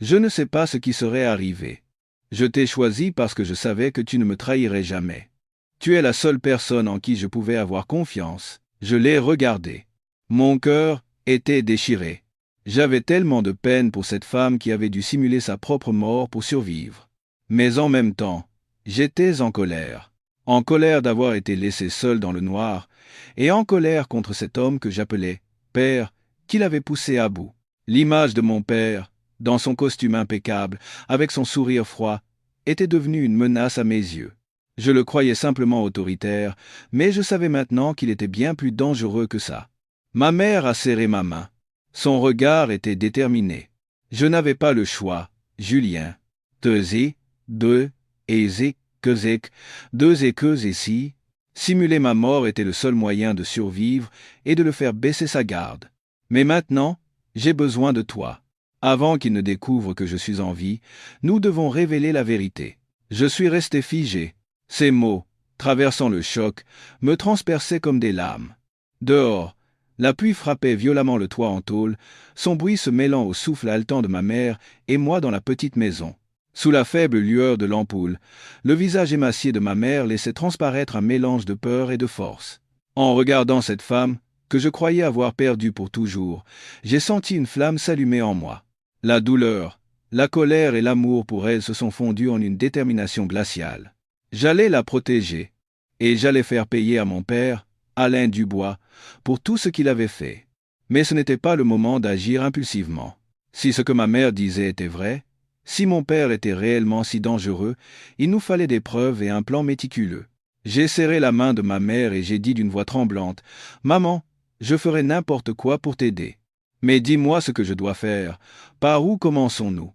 je ne sais pas ce qui serait arrivé. Je t'ai choisi parce que je savais que tu ne me trahirais jamais. Tu es la seule personne en qui je pouvais avoir confiance. Je l'ai regardé. Mon cœur était déchiré. J'avais tellement de peine pour cette femme qui avait dû simuler sa propre mort pour survivre. Mais en même temps, j'étais en colère. En colère d'avoir été laissé seul dans le noir, et en colère contre cet homme que j'appelais père, qui l'avait poussé à bout. L'image de mon père, dans son costume impeccable, avec son sourire froid, était devenue une menace à mes yeux. Je le croyais simplement autoritaire, mais je savais maintenant qu'il était bien plus dangereux que ça. Ma mère a serré ma main. Son regard était déterminé. Je n'avais pas le choix, Julien. Deux et si. Simuler ma mort était le seul moyen de survivre et de le faire baisser sa garde. Mais maintenant, j'ai besoin de toi. Avant qu'il ne découvre que je suis en vie, nous devons révéler la vérité. Je suis resté figé. Ces mots, traversant le choc, me transperçaient comme des lames. Dehors, la pluie frappait violemment le toit en tôle, son bruit se mêlant au souffle haletant de ma mère et moi dans la petite maison. Sous la faible lueur de l'ampoule, le visage émacié de ma mère laissait transparaître un mélange de peur et de force. En regardant cette femme, que je croyais avoir perdue pour toujours, j'ai senti une flamme s'allumer en moi. La douleur, la colère et l'amour pour elle se sont fondus en une détermination glaciale. J'allais la protéger, et j'allais faire payer à mon père, Alain Dubois, pour tout ce qu'il avait fait. Mais ce n'était pas le moment d'agir impulsivement. Si ce que ma mère disait était vrai, si mon père était réellement si dangereux, il nous fallait des preuves et un plan méticuleux. J'ai serré la main de ma mère et j'ai dit d'une voix tremblante, « Maman, je ferai n'importe quoi pour t'aider. Mais dis-moi ce que je dois faire. Par où commençons-nous »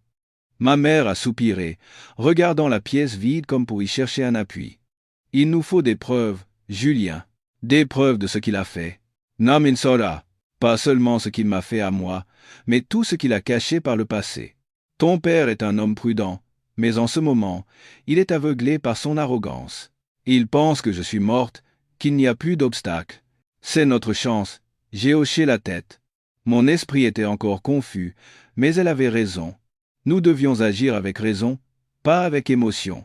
Ma mère a soupiré, regardant la pièce vide comme pour y chercher un appui. « Il nous faut des preuves, Julien, des preuves de ce qu'il a fait. Namin Sora, pas seulement ce qu'il m'a fait à moi, mais tout ce qu'il a caché par le passé. Ton père est un homme prudent, mais en ce moment, il est aveuglé par son arrogance. Il pense que je suis morte, qu'il n'y a plus d'obstacle. C'est notre chance. » J'ai hoché la tête. Mon esprit était encore confus, mais elle avait raison. Nous devions agir avec raison, pas avec émotion.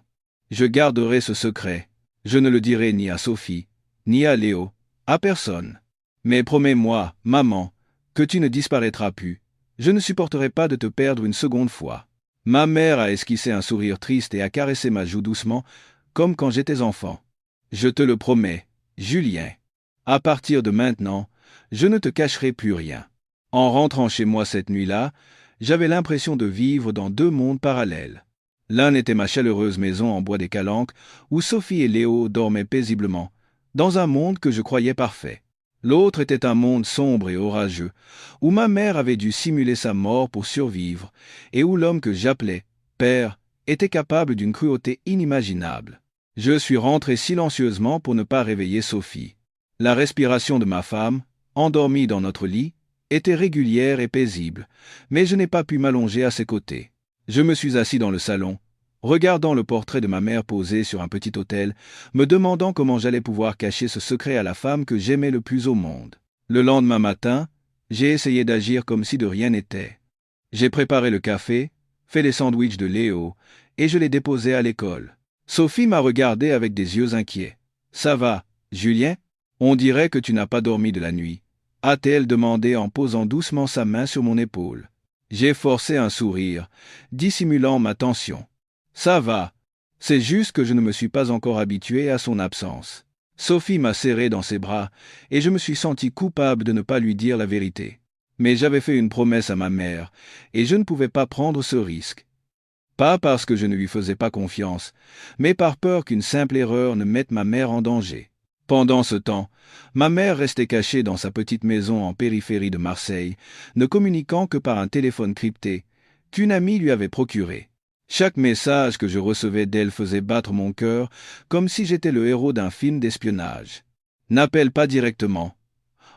Je garderai ce secret. Je ne le dirai ni à Sophie, ni à Léo, à personne. Mais promets-moi, maman, que tu ne disparaîtras plus. Je ne supporterai pas de te perdre une seconde fois. Ma mère a esquissé un sourire triste et a caressé ma joue doucement, comme quand j'étais enfant. Je te le promets, Julien. À partir de maintenant, je ne te cacherai plus rien. En rentrant chez moi cette nuit-là, j'avais l'impression de vivre dans deux mondes parallèles. L'un était ma chaleureuse maison en bois des Calanques, où Sophie et Léo dormaient paisiblement, dans un monde que je croyais parfait. L'autre était un monde sombre et orageux, où ma mère avait dû simuler sa mort pour survivre, et où l'homme que j'appelais père était capable d'une cruauté inimaginable. Je suis rentré silencieusement pour ne pas réveiller Sophie. La respiration de ma femme, endormie dans notre lit, était régulière et paisible, mais je n'ai pas pu m'allonger à ses côtés. Je me suis assis dans le salon, regardant le portrait de ma mère posé sur un petit autel, me demandant comment j'allais pouvoir cacher ce secret à la femme que j'aimais le plus au monde. Le lendemain matin, j'ai essayé d'agir comme si de rien n'était. J'ai préparé le café, fait les sandwichs de Léo, et je l'ai déposé à l'école. Sophie m'a regardé avec des yeux inquiets. « Ça va, Julien? On dirait que tu n'as pas dormi de la nuit. » a-t-elle demandé en posant doucement sa main sur mon épaule. J'ai forcé un sourire, dissimulant ma tension. « Ça va. C'est juste que je ne me suis pas encore habitué à son absence. » Sophie m'a serré dans ses bras, et je me suis senti coupable de ne pas lui dire la vérité. Mais j'avais fait une promesse à ma mère, et je ne pouvais pas prendre ce risque. Pas parce que je ne lui faisais pas confiance, mais par peur qu'une simple erreur ne mette ma mère en danger. Pendant ce temps, ma mère restait cachée dans sa petite maison en périphérie de Marseille, ne communiquant que par un téléphone crypté, qu'une amie lui avait procuré. Chaque message que je recevais d'elle faisait battre mon cœur, comme si j'étais le héros d'un film d'espionnage. N'appelle pas directement.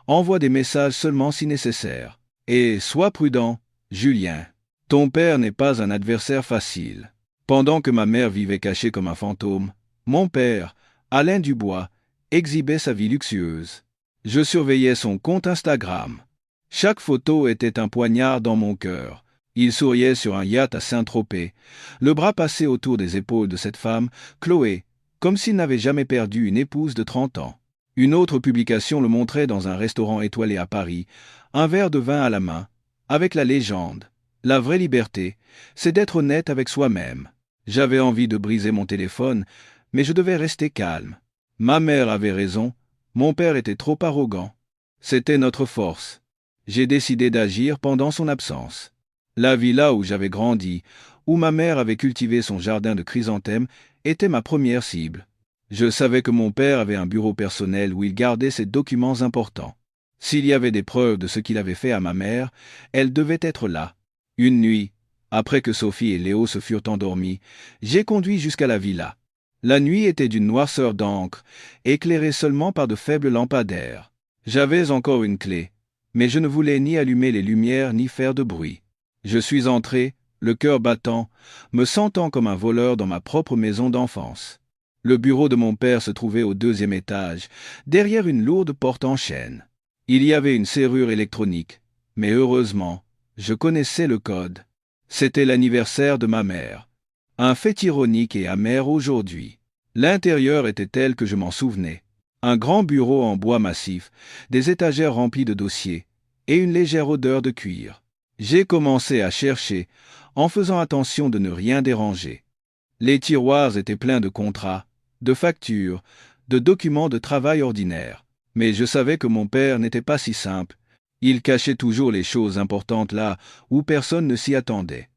Envoie des messages seulement si nécessaire. Et sois prudent, Julien. Ton père n'est pas un adversaire facile. Pendant que ma mère vivait cachée comme un fantôme, mon père, Alain Dubois, exhibait sa vie luxueuse. Je surveillais son compte Instagram. Chaque photo était un poignard dans mon cœur. Il souriait sur un yacht à Saint-Tropez, le bras passé autour des épaules de cette femme, Chloé, comme s'il n'avait jamais perdu une épouse de 30 ans. Une autre publication le montrait dans un restaurant étoilé à Paris, un verre de vin à la main, avec la légende. La vraie liberté, c'est d'être honnête avec soi-même. J'avais envie de briser mon téléphone, mais je devais rester calme. Ma mère avait raison, mon père était trop arrogant. C'était notre force. J'ai décidé d'agir pendant son absence. La villa où j'avais grandi, où ma mère avait cultivé son jardin de chrysanthèmes, était ma première cible. Je savais que mon père avait un bureau personnel où il gardait ses documents importants. S'il y avait des preuves de ce qu'il avait fait à ma mère, elles devaient être là. Une nuit, après que Sophie et Léo se furent endormis, j'ai conduit jusqu'à la villa. La nuit était d'une noirceur d'encre, éclairée seulement par de faibles lampadaires. J'avais encore une clé, mais je ne voulais ni allumer les lumières ni faire de bruit. Je suis entré, le cœur battant, me sentant comme un voleur dans ma propre maison d'enfance. Le bureau de mon père se trouvait au 2e étage, derrière une lourde porte en chêne. Il y avait une serrure électronique, mais heureusement, je connaissais le code. C'était l'anniversaire de ma mère. Un fait ironique et amer aujourd'hui. L'intérieur était tel que je m'en souvenais. Un grand bureau en bois massif, des étagères remplies de dossiers, et une légère odeur de cuir. J'ai commencé à chercher, en faisant attention de ne rien déranger. Les tiroirs étaient pleins de contrats, de factures, de documents de travail ordinaires. Mais je savais que mon père n'était pas si simple. Il cachait toujours les choses importantes là où personne ne s'y attendait.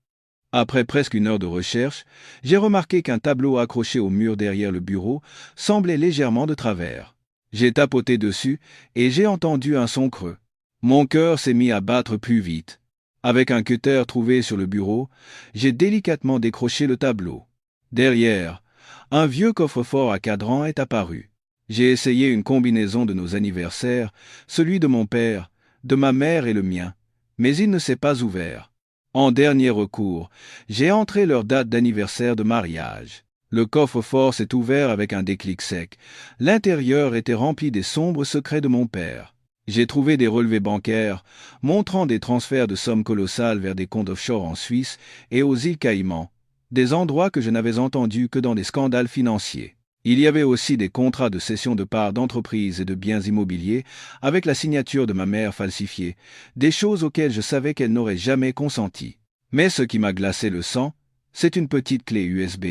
Après presque une heure de recherche, j'ai remarqué qu'un tableau accroché au mur derrière le bureau semblait légèrement de travers. J'ai tapoté dessus et j'ai entendu un son creux. Mon cœur s'est mis à battre plus vite. Avec un cutter trouvé sur le bureau, j'ai délicatement décroché le tableau. Derrière, un vieux coffre-fort à cadran est apparu. J'ai essayé une combinaison de nos anniversaires, celui de mon père, de ma mère et le mien, mais il ne s'est pas ouvert. En dernier recours, j'ai entré leur date d'anniversaire de mariage. Le coffre-fort s'est ouvert avec un déclic sec. L'intérieur était rempli des sombres secrets de mon père. J'ai trouvé des relevés bancaires, montrant des transferts de sommes colossales vers des comptes offshore en Suisse et aux îles Caïmans, des endroits que je n'avais entendus que dans des scandales financiers. Il y avait aussi des contrats de cession de parts d'entreprises et de biens immobiliers avec la signature de ma mère falsifiée, des choses auxquelles je savais qu'elle n'aurait jamais consenti. Mais ce qui m'a glacé le sang, c'est une petite clé USB,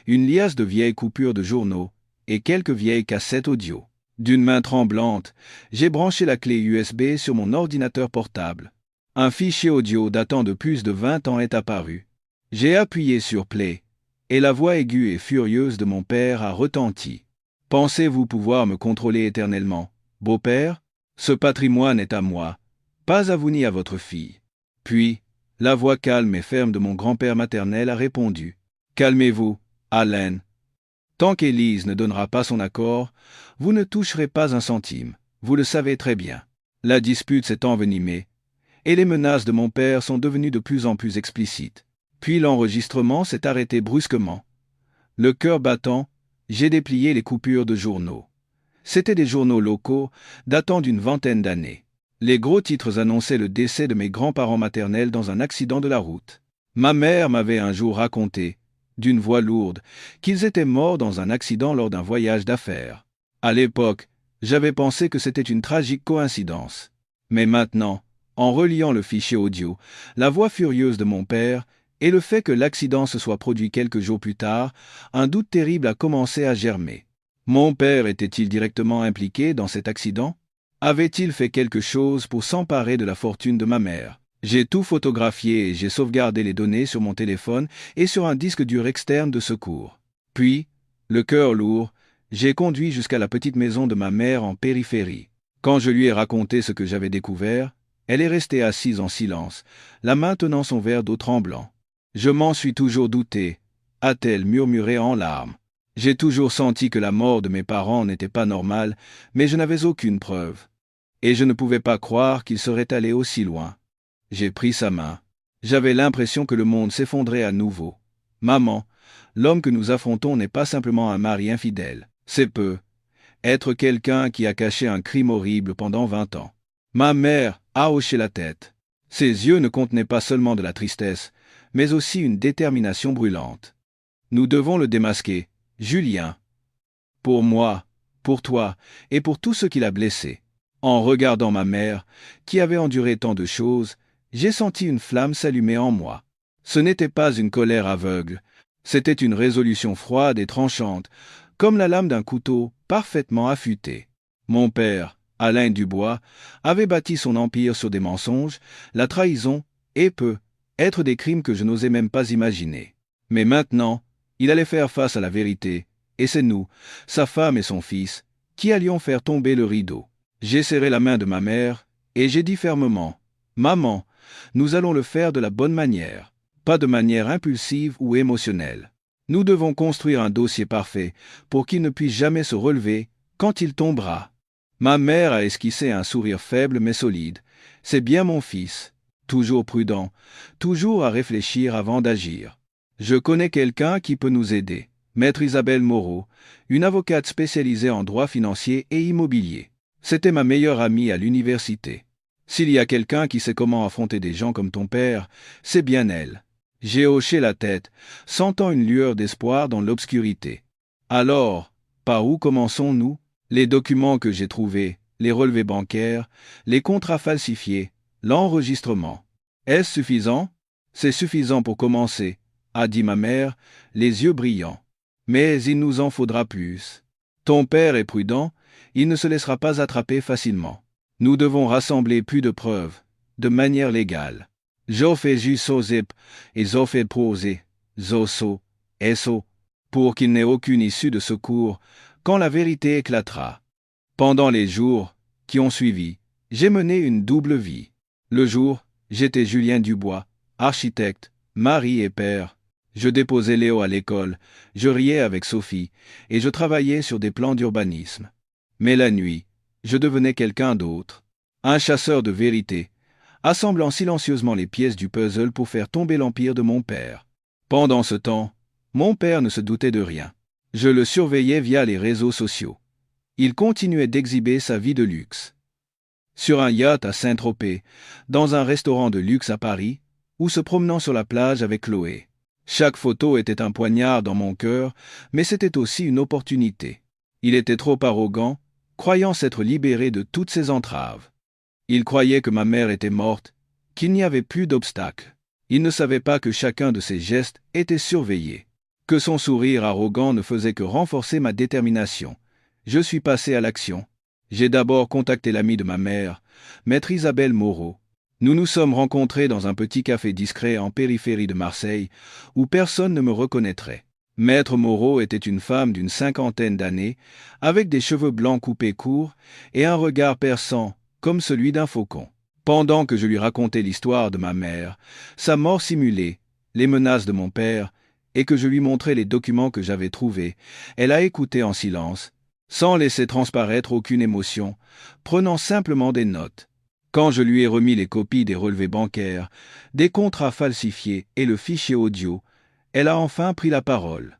une liasse de vieilles coupures de journaux et quelques vieilles cassettes audio. D'une main tremblante, j'ai branché la clé USB sur mon ordinateur portable. Un fichier audio datant de plus de 20 ans est apparu. J'ai appuyé sur Play, et la voix aiguë et furieuse de mon père a retenti. « Pensez-vous pouvoir me contrôler éternellement, beau-père? Ce patrimoine est à moi, pas à vous ni à votre fille. » Puis, la voix calme et ferme de mon grand-père maternel a répondu. « Calmez-vous, Alain. Tant qu'Élise ne donnera pas son accord, vous ne toucherez pas un centime, vous le savez très bien. » La dispute s'est envenimée, et les menaces de mon père sont devenues de plus en plus explicites. Puis l'enregistrement s'est arrêté brusquement. Le cœur battant, j'ai déplié les coupures de journaux. C'étaient des journaux locaux datant d'une vingtaine d'années. Les gros titres annonçaient le décès de mes grands-parents maternels dans un accident de la route. Ma mère m'avait un jour raconté, d'une voix lourde, qu'ils étaient morts dans un accident lors d'un voyage d'affaires. À l'époque, j'avais pensé que c'était une tragique coïncidence. Mais maintenant, en reliant le fichier audio, la voix furieuse de mon père et le fait que l'accident se soit produit quelques jours plus tard, un doute terrible a commencé à germer. Mon père était-il directement impliqué dans cet accident? Avait-il fait quelque chose pour s'emparer de la fortune de ma mère? J'ai tout photographié et j'ai sauvegardé les données sur mon téléphone et sur un disque dur externe de secours. Puis, le cœur lourd, j'ai conduit jusqu'à la petite maison de ma mère en périphérie. Quand je lui ai raconté ce que j'avais découvert, elle est restée assise en silence, la main tenant son verre d'eau tremblant. « Je m'en suis toujours douté », a-t-elle murmuré en larmes. J'ai toujours senti que la mort de mes parents n'était pas normale, mais je n'avais aucune preuve. Et je ne pouvais pas croire qu'il serait allé aussi loin. J'ai pris sa main. J'avais l'impression que le monde s'effondrait à nouveau. Maman, l'homme que nous affrontons n'est pas simplement un mari infidèle. C'est peu. Être quelqu'un qui a caché un crime horrible pendant 20 ans. Ma mère a hoché la tête. Ses yeux ne contenaient pas seulement de la tristesse, mais aussi une détermination brûlante. Nous devons le démasquer, Julien. Pour moi, pour toi et pour tous ceux qui l'a blessé. En regardant ma mère, qui avait enduré tant de choses, j'ai senti une flamme s'allumer en moi. Ce n'était pas une colère aveugle, c'était une résolution froide et tranchante, comme la lame d'un couteau parfaitement affûté. Mon père, Alain Dubois, avait bâti son empire sur des mensonges, la trahison et être des crimes que je n'osais même pas imaginer. Mais maintenant, il allait faire face à la vérité, et c'est nous, sa femme et son fils, qui allions faire tomber le rideau. J'ai serré la main de ma mère, et j'ai dit fermement, « Maman, nous allons le faire de la bonne manière, pas de manière impulsive ou émotionnelle. Nous devons construire un dossier parfait pour qu'il ne puisse jamais se relever quand il tombera. » Ma mère a esquissé un sourire faible mais solide. « C'est bien mon fils, toujours prudent, toujours à réfléchir avant d'agir. Je connais quelqu'un qui peut nous aider, Maître Isabelle Moreau, une avocate spécialisée en droit financier et immobilier. C'était ma meilleure amie à l'université. S'il y a quelqu'un qui sait comment affronter des gens comme ton père, c'est bien elle. » J'ai hoché la tête, sentant une lueur d'espoir dans l'obscurité. Alors, par où commençons-nous? Les documents que j'ai trouvés, les relevés bancaires, les contrats falsifiés, l'enregistrement. Est-ce suffisant? C'est suffisant pour commencer, a dit ma mère, les yeux brillants. Mais il nous en faudra plus. Ton père est prudent, il ne se laissera pas attraper facilement. Nous devons rassembler plus de preuves, de manière légale. J'offre jusosip et zoffe prosé, zoso, eso, pour qu'il n'ait aucune issue de secours quand la vérité éclatera. Pendant les jours qui ont suivi, j'ai mené une double vie. Le jour, j'étais Julien Dubois, architecte, mari et père. Je déposais Léo à l'école, je riais avec Sophie, et je travaillais sur des plans d'urbanisme. Mais la nuit, je devenais quelqu'un d'autre, un chasseur de vérité, assemblant silencieusement les pièces du puzzle pour faire tomber l'empire de mon père. Pendant ce temps, mon père ne se doutait de rien. Je le surveillais via les réseaux sociaux. Il continuait d'exhiber sa vie de luxe. Sur un yacht à Saint-Tropez, dans un restaurant de luxe à Paris, ou se promenant sur la plage avec Chloé. Chaque photo était un poignard dans mon cœur, mais c'était aussi une opportunité. Il était trop arrogant, croyant s'être libéré de toutes ses entraves. Il croyait que ma mère était morte, qu'il n'y avait plus d'obstacle. Il ne savait pas que chacun de ses gestes était surveillé, que son sourire arrogant ne faisait que renforcer ma détermination. Je suis passé à l'action. J'ai d'abord contacté l'ami de ma mère, Maître Isabelle Moreau. Nous nous sommes rencontrés dans un petit café discret en périphérie de Marseille, où personne ne me reconnaîtrait. Maître Moreau était une femme d'une 50aine d'années, avec des cheveux blancs coupés courts et un regard perçant, comme celui d'un faucon. Pendant que je lui racontais l'histoire de ma mère, sa mort simulée, les menaces de mon père, et que je lui montrais les documents que j'avais trouvés, elle a écouté en silence, sans laisser transparaître aucune émotion, prenant simplement des notes. Quand je lui ai remis les copies des relevés bancaires, des contrats falsifiés et le fichier audio, elle a enfin pris la parole.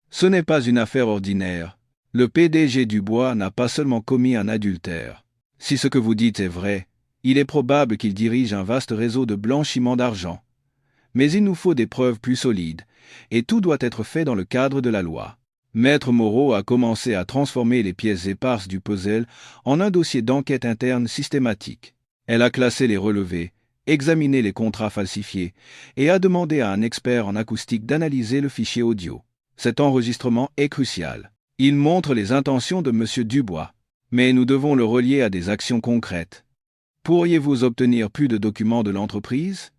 Ce n'est pas une affaire ordinaire. Le PDG Dubois n'a pas seulement commis un adultère. Si ce que vous dites est vrai, il est probable qu'il dirige un vaste réseau de blanchiment d'argent. Mais il nous faut des preuves plus solides, et tout doit être fait dans le cadre de la loi. Maître Moreau a commencé à transformer les pièces éparses du puzzle en un dossier d'enquête interne systématique. Elle a classé les relevés, examiné les contrats falsifiés et a demandé à un expert en acoustique d'analyser le fichier audio. Cet enregistrement est crucial. Il montre les intentions de M. Dubois. Mais nous devons le relier à des actions concrètes. Pourriez-vous obtenir plus de documents de l'entreprise?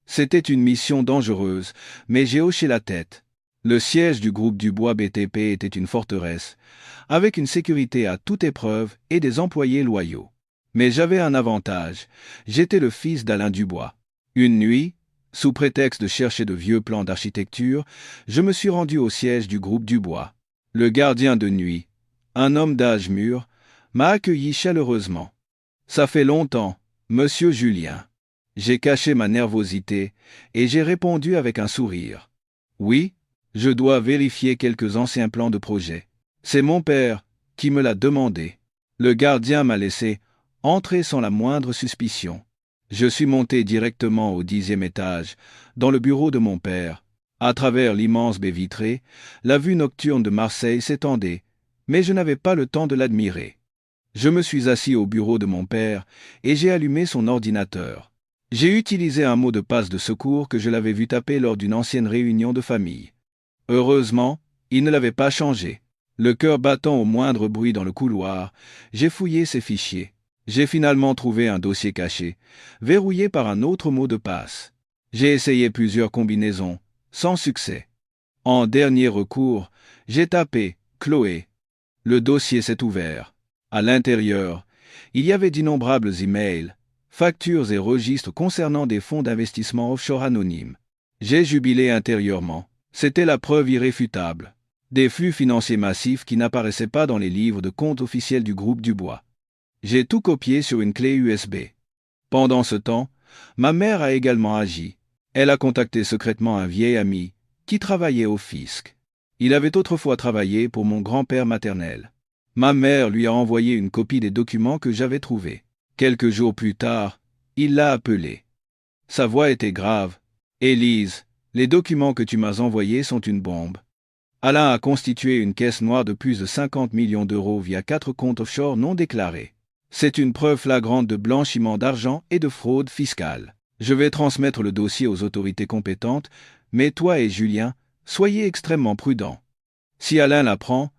C'était une mission dangereuse, mais j'ai hoché la tête. Le siège du groupe Dubois BTP était une forteresse, avec une sécurité à toute épreuve et des employés loyaux. Mais j'avais un avantage, j'étais le fils d'Alain Dubois. Une nuit, sous prétexte de chercher de vieux plans d'architecture, je me suis rendu au siège du groupe Dubois. Le gardien de nuit, un homme d'âge mûr, m'a accueilli chaleureusement. « Ça fait longtemps, monsieur Julien. » J'ai caché ma nervosité et j'ai répondu avec un sourire. « Oui, je dois vérifier quelques anciens plans de projet. C'est mon père qui me l'a demandé. » Le gardien m'a laissé entrer sans la moindre suspicion. Je suis monté directement au 10e étage, dans le bureau de mon père. À travers l'immense baie vitrée, la vue nocturne de Marseille s'étendait, mais je n'avais pas le temps de l'admirer. Je me suis assis au bureau de mon père et j'ai allumé son ordinateur. J'ai utilisé un mot de passe de secours que je l'avais vu taper lors d'une ancienne réunion de famille. Heureusement, il ne l'avait pas changé. Le cœur battant au moindre bruit dans le couloir, j'ai fouillé ses fichiers. J'ai finalement trouvé un dossier caché, verrouillé par un autre mot de passe. J'ai essayé plusieurs combinaisons, sans succès. En dernier recours, j'ai tapé « Chloé ». Le dossier s'est ouvert. À l'intérieur, il y avait d'innombrables emails, factures et registres concernant des fonds d'investissement offshore anonymes. J'ai jubilé intérieurement. C'était la preuve irréfutable. Des flux financiers massifs qui n'apparaissaient pas dans les livres de compte officiels du groupe Dubois. J'ai tout copié sur une clé USB. Pendant ce temps, ma mère a également agi. Elle a contacté secrètement un vieil ami qui travaillait au fisc. Il avait autrefois travaillé pour mon grand-père maternel. Ma mère lui a envoyé une copie des documents que j'avais trouvés. Quelques jours plus tard, il l'a appelée. Sa voix était grave. « Élise, les documents que tu m'as envoyés sont une bombe. Alain a constitué une caisse noire de plus de 50 millions d'euros via 4 comptes offshore non déclarés. C'est une preuve flagrante de blanchiment d'argent et de fraude fiscale. Je vais transmettre le dossier aux autorités compétentes, mais toi et Julien, soyez extrêmement prudents. Si Alain l'apprend,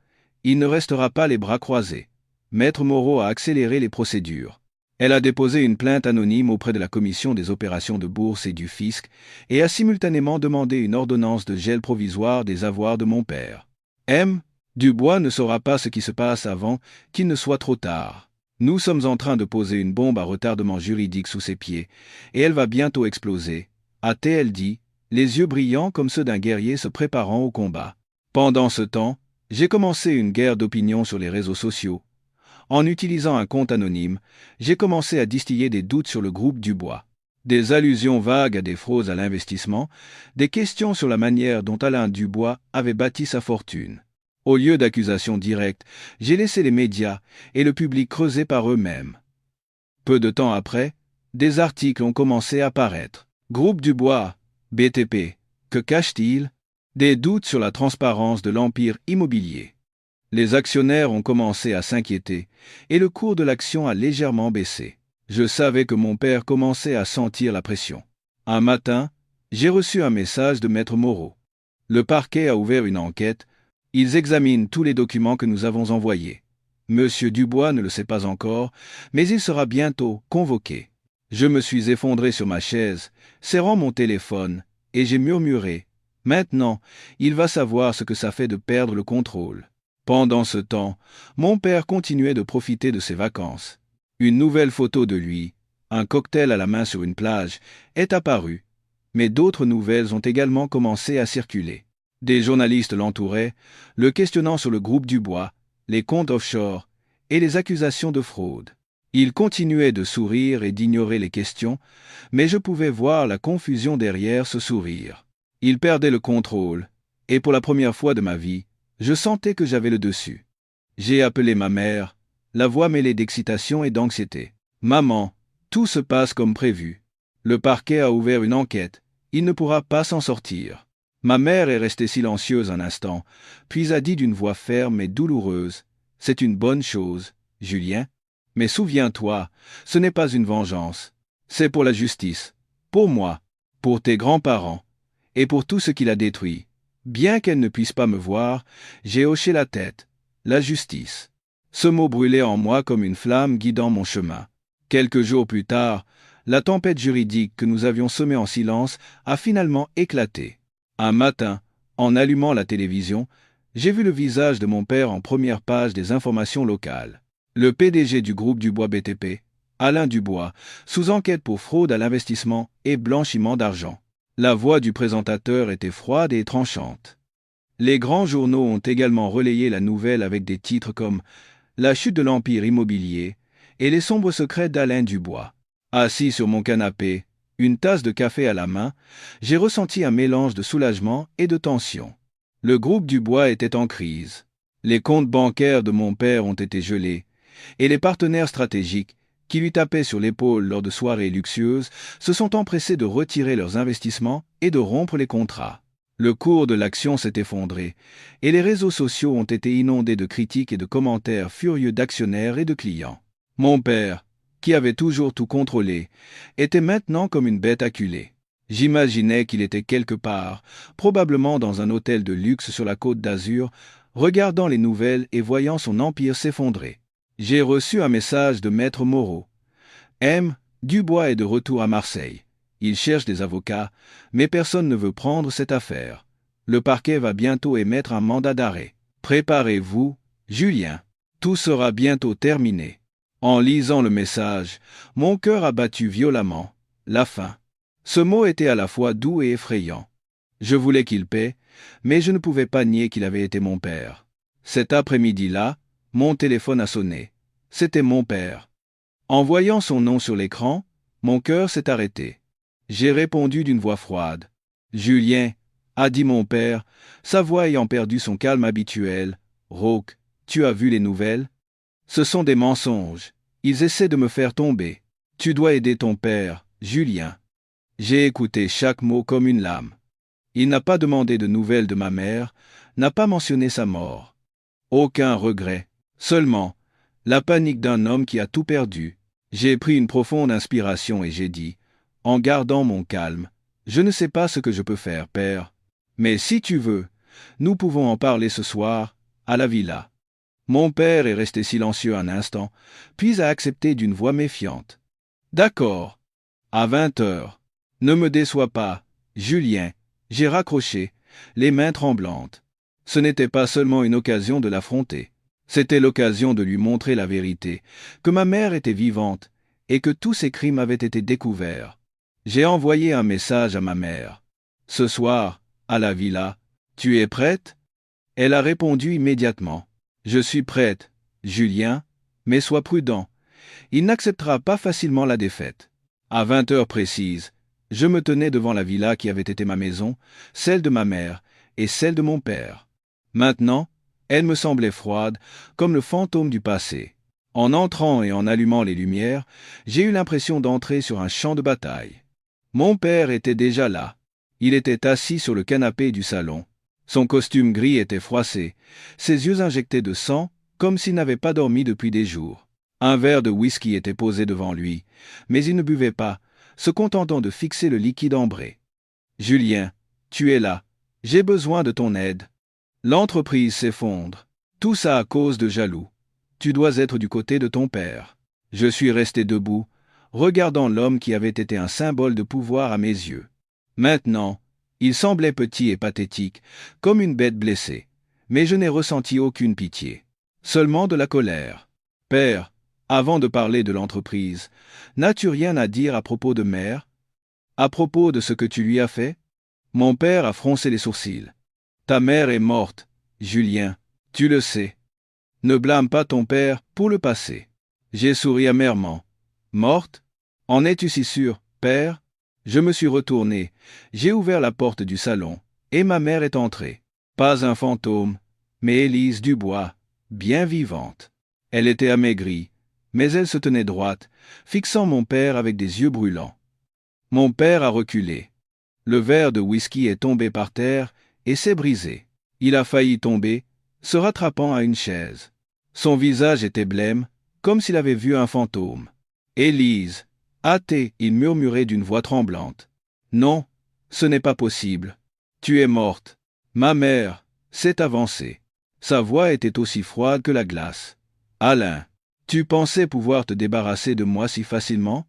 il ne restera pas les bras croisés. » Maître Moreau a accéléré les procédures. Elle a déposé une plainte anonyme auprès de la Commission des opérations de bourse et du fisc et a simultanément demandé une ordonnance de gel provisoire des avoirs de mon père. M. Dubois ne saura pas ce qui se passe avant qu'il ne soit trop tard. Nous sommes en train de poser une bombe à retardement juridique sous ses pieds, et elle va bientôt exploser, a-t-elle dit, les yeux brillants comme ceux d'un guerrier se préparant au combat. Pendant ce temps, j'ai commencé une guerre d'opinion sur les réseaux sociaux. En utilisant un compte anonyme, j'ai commencé à distiller des doutes sur le groupe Dubois. Des allusions vagues à des fraudes à l'investissement, des questions sur la manière dont Alain Dubois avait bâti sa fortune. Au lieu d'accusations directes, j'ai laissé les médias et le public creuser par eux-mêmes. Peu de temps après, des articles ont commencé à paraître. Groupe Dubois, BTP, que cache-t-il? Des doutes sur la transparence de l'empire immobilier. Les actionnaires ont commencé à s'inquiéter et le cours de l'action a légèrement baissé. Je savais que mon père commençait à sentir la pression. Un matin, j'ai reçu un message de Maître Moreau. Le parquet a ouvert une enquête. Ils examinent tous les documents que nous avons envoyés. Monsieur Dubois ne le sait pas encore, mais il sera bientôt convoqué. Je me suis effondré sur ma chaise, serrant mon téléphone, et j'ai murmuré. Maintenant, il va savoir ce que ça fait de perdre le contrôle. Pendant ce temps, mon père continuait de profiter de ses vacances. Une nouvelle photo de lui, un cocktail à la main sur une plage, est apparue, mais d'autres nouvelles ont également commencé à circuler. Des journalistes l'entouraient, le questionnant sur le groupe Dubois, les comptes offshore et les accusations de fraude. Il continuait de sourire et d'ignorer les questions, mais je pouvais voir la confusion derrière ce sourire. Il perdait le contrôle, et pour la première fois de ma vie, je sentais que j'avais le dessus. J'ai appelé ma mère, la voix mêlée d'excitation et d'anxiété. « Maman, tout se passe comme prévu. Le parquet a ouvert une enquête. Il ne pourra pas s'en sortir. » Ma mère est restée silencieuse un instant, puis a dit d'une voix ferme et douloureuse, « C'est une bonne chose, Julien. Mais souviens-toi, ce n'est pas une vengeance. C'est pour la justice. Pour moi, pour tes grands-parents, et pour tout ce qu'il a détruit. Bien qu'elle ne puisse pas me voir, j'ai hoché la tête. La justice. » Ce mot brûlait en moi comme une flamme guidant mon chemin. Quelques jours plus tard, la tempête juridique que nous avions semée en silence a finalement éclaté. Un matin, en allumant la télévision, j'ai vu le visage de mon père en première page des informations locales. Le PDG du groupe Dubois BTP, Alain Dubois, sous enquête pour fraude à l'investissement et blanchiment d'argent. La voix du présentateur était froide et tranchante. Les grands journaux ont également relayé la nouvelle avec des titres comme « La chute de l'empire immobilier » et « Les sombres secrets d'Alain Dubois ». Assis sur mon canapé, une tasse de café à la main, j'ai ressenti un mélange de soulagement et de tension. Le groupe Dubois était en crise. Les comptes bancaires de mon père ont été gelés, et les partenaires stratégiques, qui lui tapaient sur l'épaule lors de soirées luxueuses, se sont empressés de retirer leurs investissements et de rompre les contrats. Le cours de l'action s'est effondré, et les réseaux sociaux ont été inondés de critiques et de commentaires furieux d'actionnaires et de clients. Mon père, qui avait toujours tout contrôlé, était maintenant comme une bête acculée. J'imaginais qu'il était quelque part, probablement dans un hôtel de luxe sur la côte d'Azur, regardant les nouvelles et voyant son empire s'effondrer. J'ai reçu un message de Maître Moreau. M. Dubois est de retour à Marseille. Il cherche des avocats, mais personne ne veut prendre cette affaire. Le parquet va bientôt émettre un mandat d'arrêt. Préparez-vous, Julien. Tout sera bientôt terminé. En lisant le message, mon cœur a battu violemment. La fin. Ce mot était à la fois doux et effrayant. Je voulais qu'il paie, mais je ne pouvais pas nier qu'il avait été mon père. Cet après-midi-là, mon téléphone a sonné. C'était mon père. En voyant son nom sur l'écran, mon cœur s'est arrêté. J'ai répondu d'une voix froide. « Julien, » a dit mon père, sa voix ayant perdu son calme habituel. « Rauque, tu as vu les nouvelles ? Ce sont des mensonges. Ils essaient de me faire tomber. Tu dois aider ton père, Julien. » J'ai écouté chaque mot comme une lame. Il n'a pas demandé de nouvelles de ma mère, n'a pas mentionné sa mort. Aucun regret. Seulement, la panique d'un homme qui a tout perdu. J'ai pris une profonde inspiration et j'ai dit, en gardant mon calme, « Je ne sais pas ce que je peux faire, père. Mais si tu veux, nous pouvons en parler ce soir, à la villa. » Mon père est resté silencieux un instant, puis a accepté d'une voix méfiante. « D'accord. À 20h. Ne me déçois pas, Julien. » J'ai raccroché, les mains tremblantes. Ce n'était pas seulement une occasion de l'affronter. C'était l'occasion de lui montrer la vérité, que ma mère était vivante et que tous ses crimes avaient été découverts. J'ai envoyé un message à ma mère. « Ce soir, à la villa, tu es prête ?» Elle a répondu immédiatement. « Je suis prête, Julien, mais sois prudent. Il n'acceptera pas facilement la défaite. » À 20h précises, je me tenais devant la villa qui avait été ma maison, celle de ma mère et celle de mon père. Maintenant, elle me semblait froide, comme le fantôme du passé. En entrant et en allumant les lumières, j'ai eu l'impression d'entrer sur un champ de bataille. Mon père était déjà là. Il était assis sur le canapé du salon. Son costume gris était froissé, ses yeux injectés de sang, comme s'il n'avait pas dormi depuis des jours. Un verre de whisky était posé devant lui, mais il ne buvait pas, se contentant de fixer le liquide ambré. « Julien, tu es là. J'ai besoin de ton aide. L'entreprise s'effondre. Tout ça à cause de jaloux. Tu dois être du côté de ton père. » Je suis resté debout, regardant l'homme qui avait été un symbole de pouvoir à mes yeux. Maintenant, il semblait petit et pathétique, comme une bête blessée, mais je n'ai ressenti aucune pitié. Seulement de la colère. « Père, avant de parler de l'entreprise, n'as-tu rien à dire à propos de mère? À propos de ce que tu lui as fait ?» Mon père a froncé les sourcils. « Ta mère est morte, Julien, tu le sais. Ne blâme pas ton père pour le passé. J'ai souri amèrement. Morte? En es-tu si sûr, père? Je me suis retourné, j'ai ouvert la porte du salon, et ma mère est entrée. Pas un fantôme, mais Élise Dubois, bien vivante. Elle était amaigrie, mais elle se tenait droite, fixant mon père avec des yeux brûlants. Mon père a reculé. Le verre de whisky est tombé par terre et s'est brisé. Il a failli tomber, se rattrapant à une chaise. Son visage était blême, comme s'il avait vu un fantôme. Élise, hâté, il murmurait d'une voix tremblante. Non, ce n'est pas possible. Tu es morte. Ma mère s'est avancée. Sa voix était aussi froide que la glace. Alain, tu pensais pouvoir te débarrasser de moi si facilement?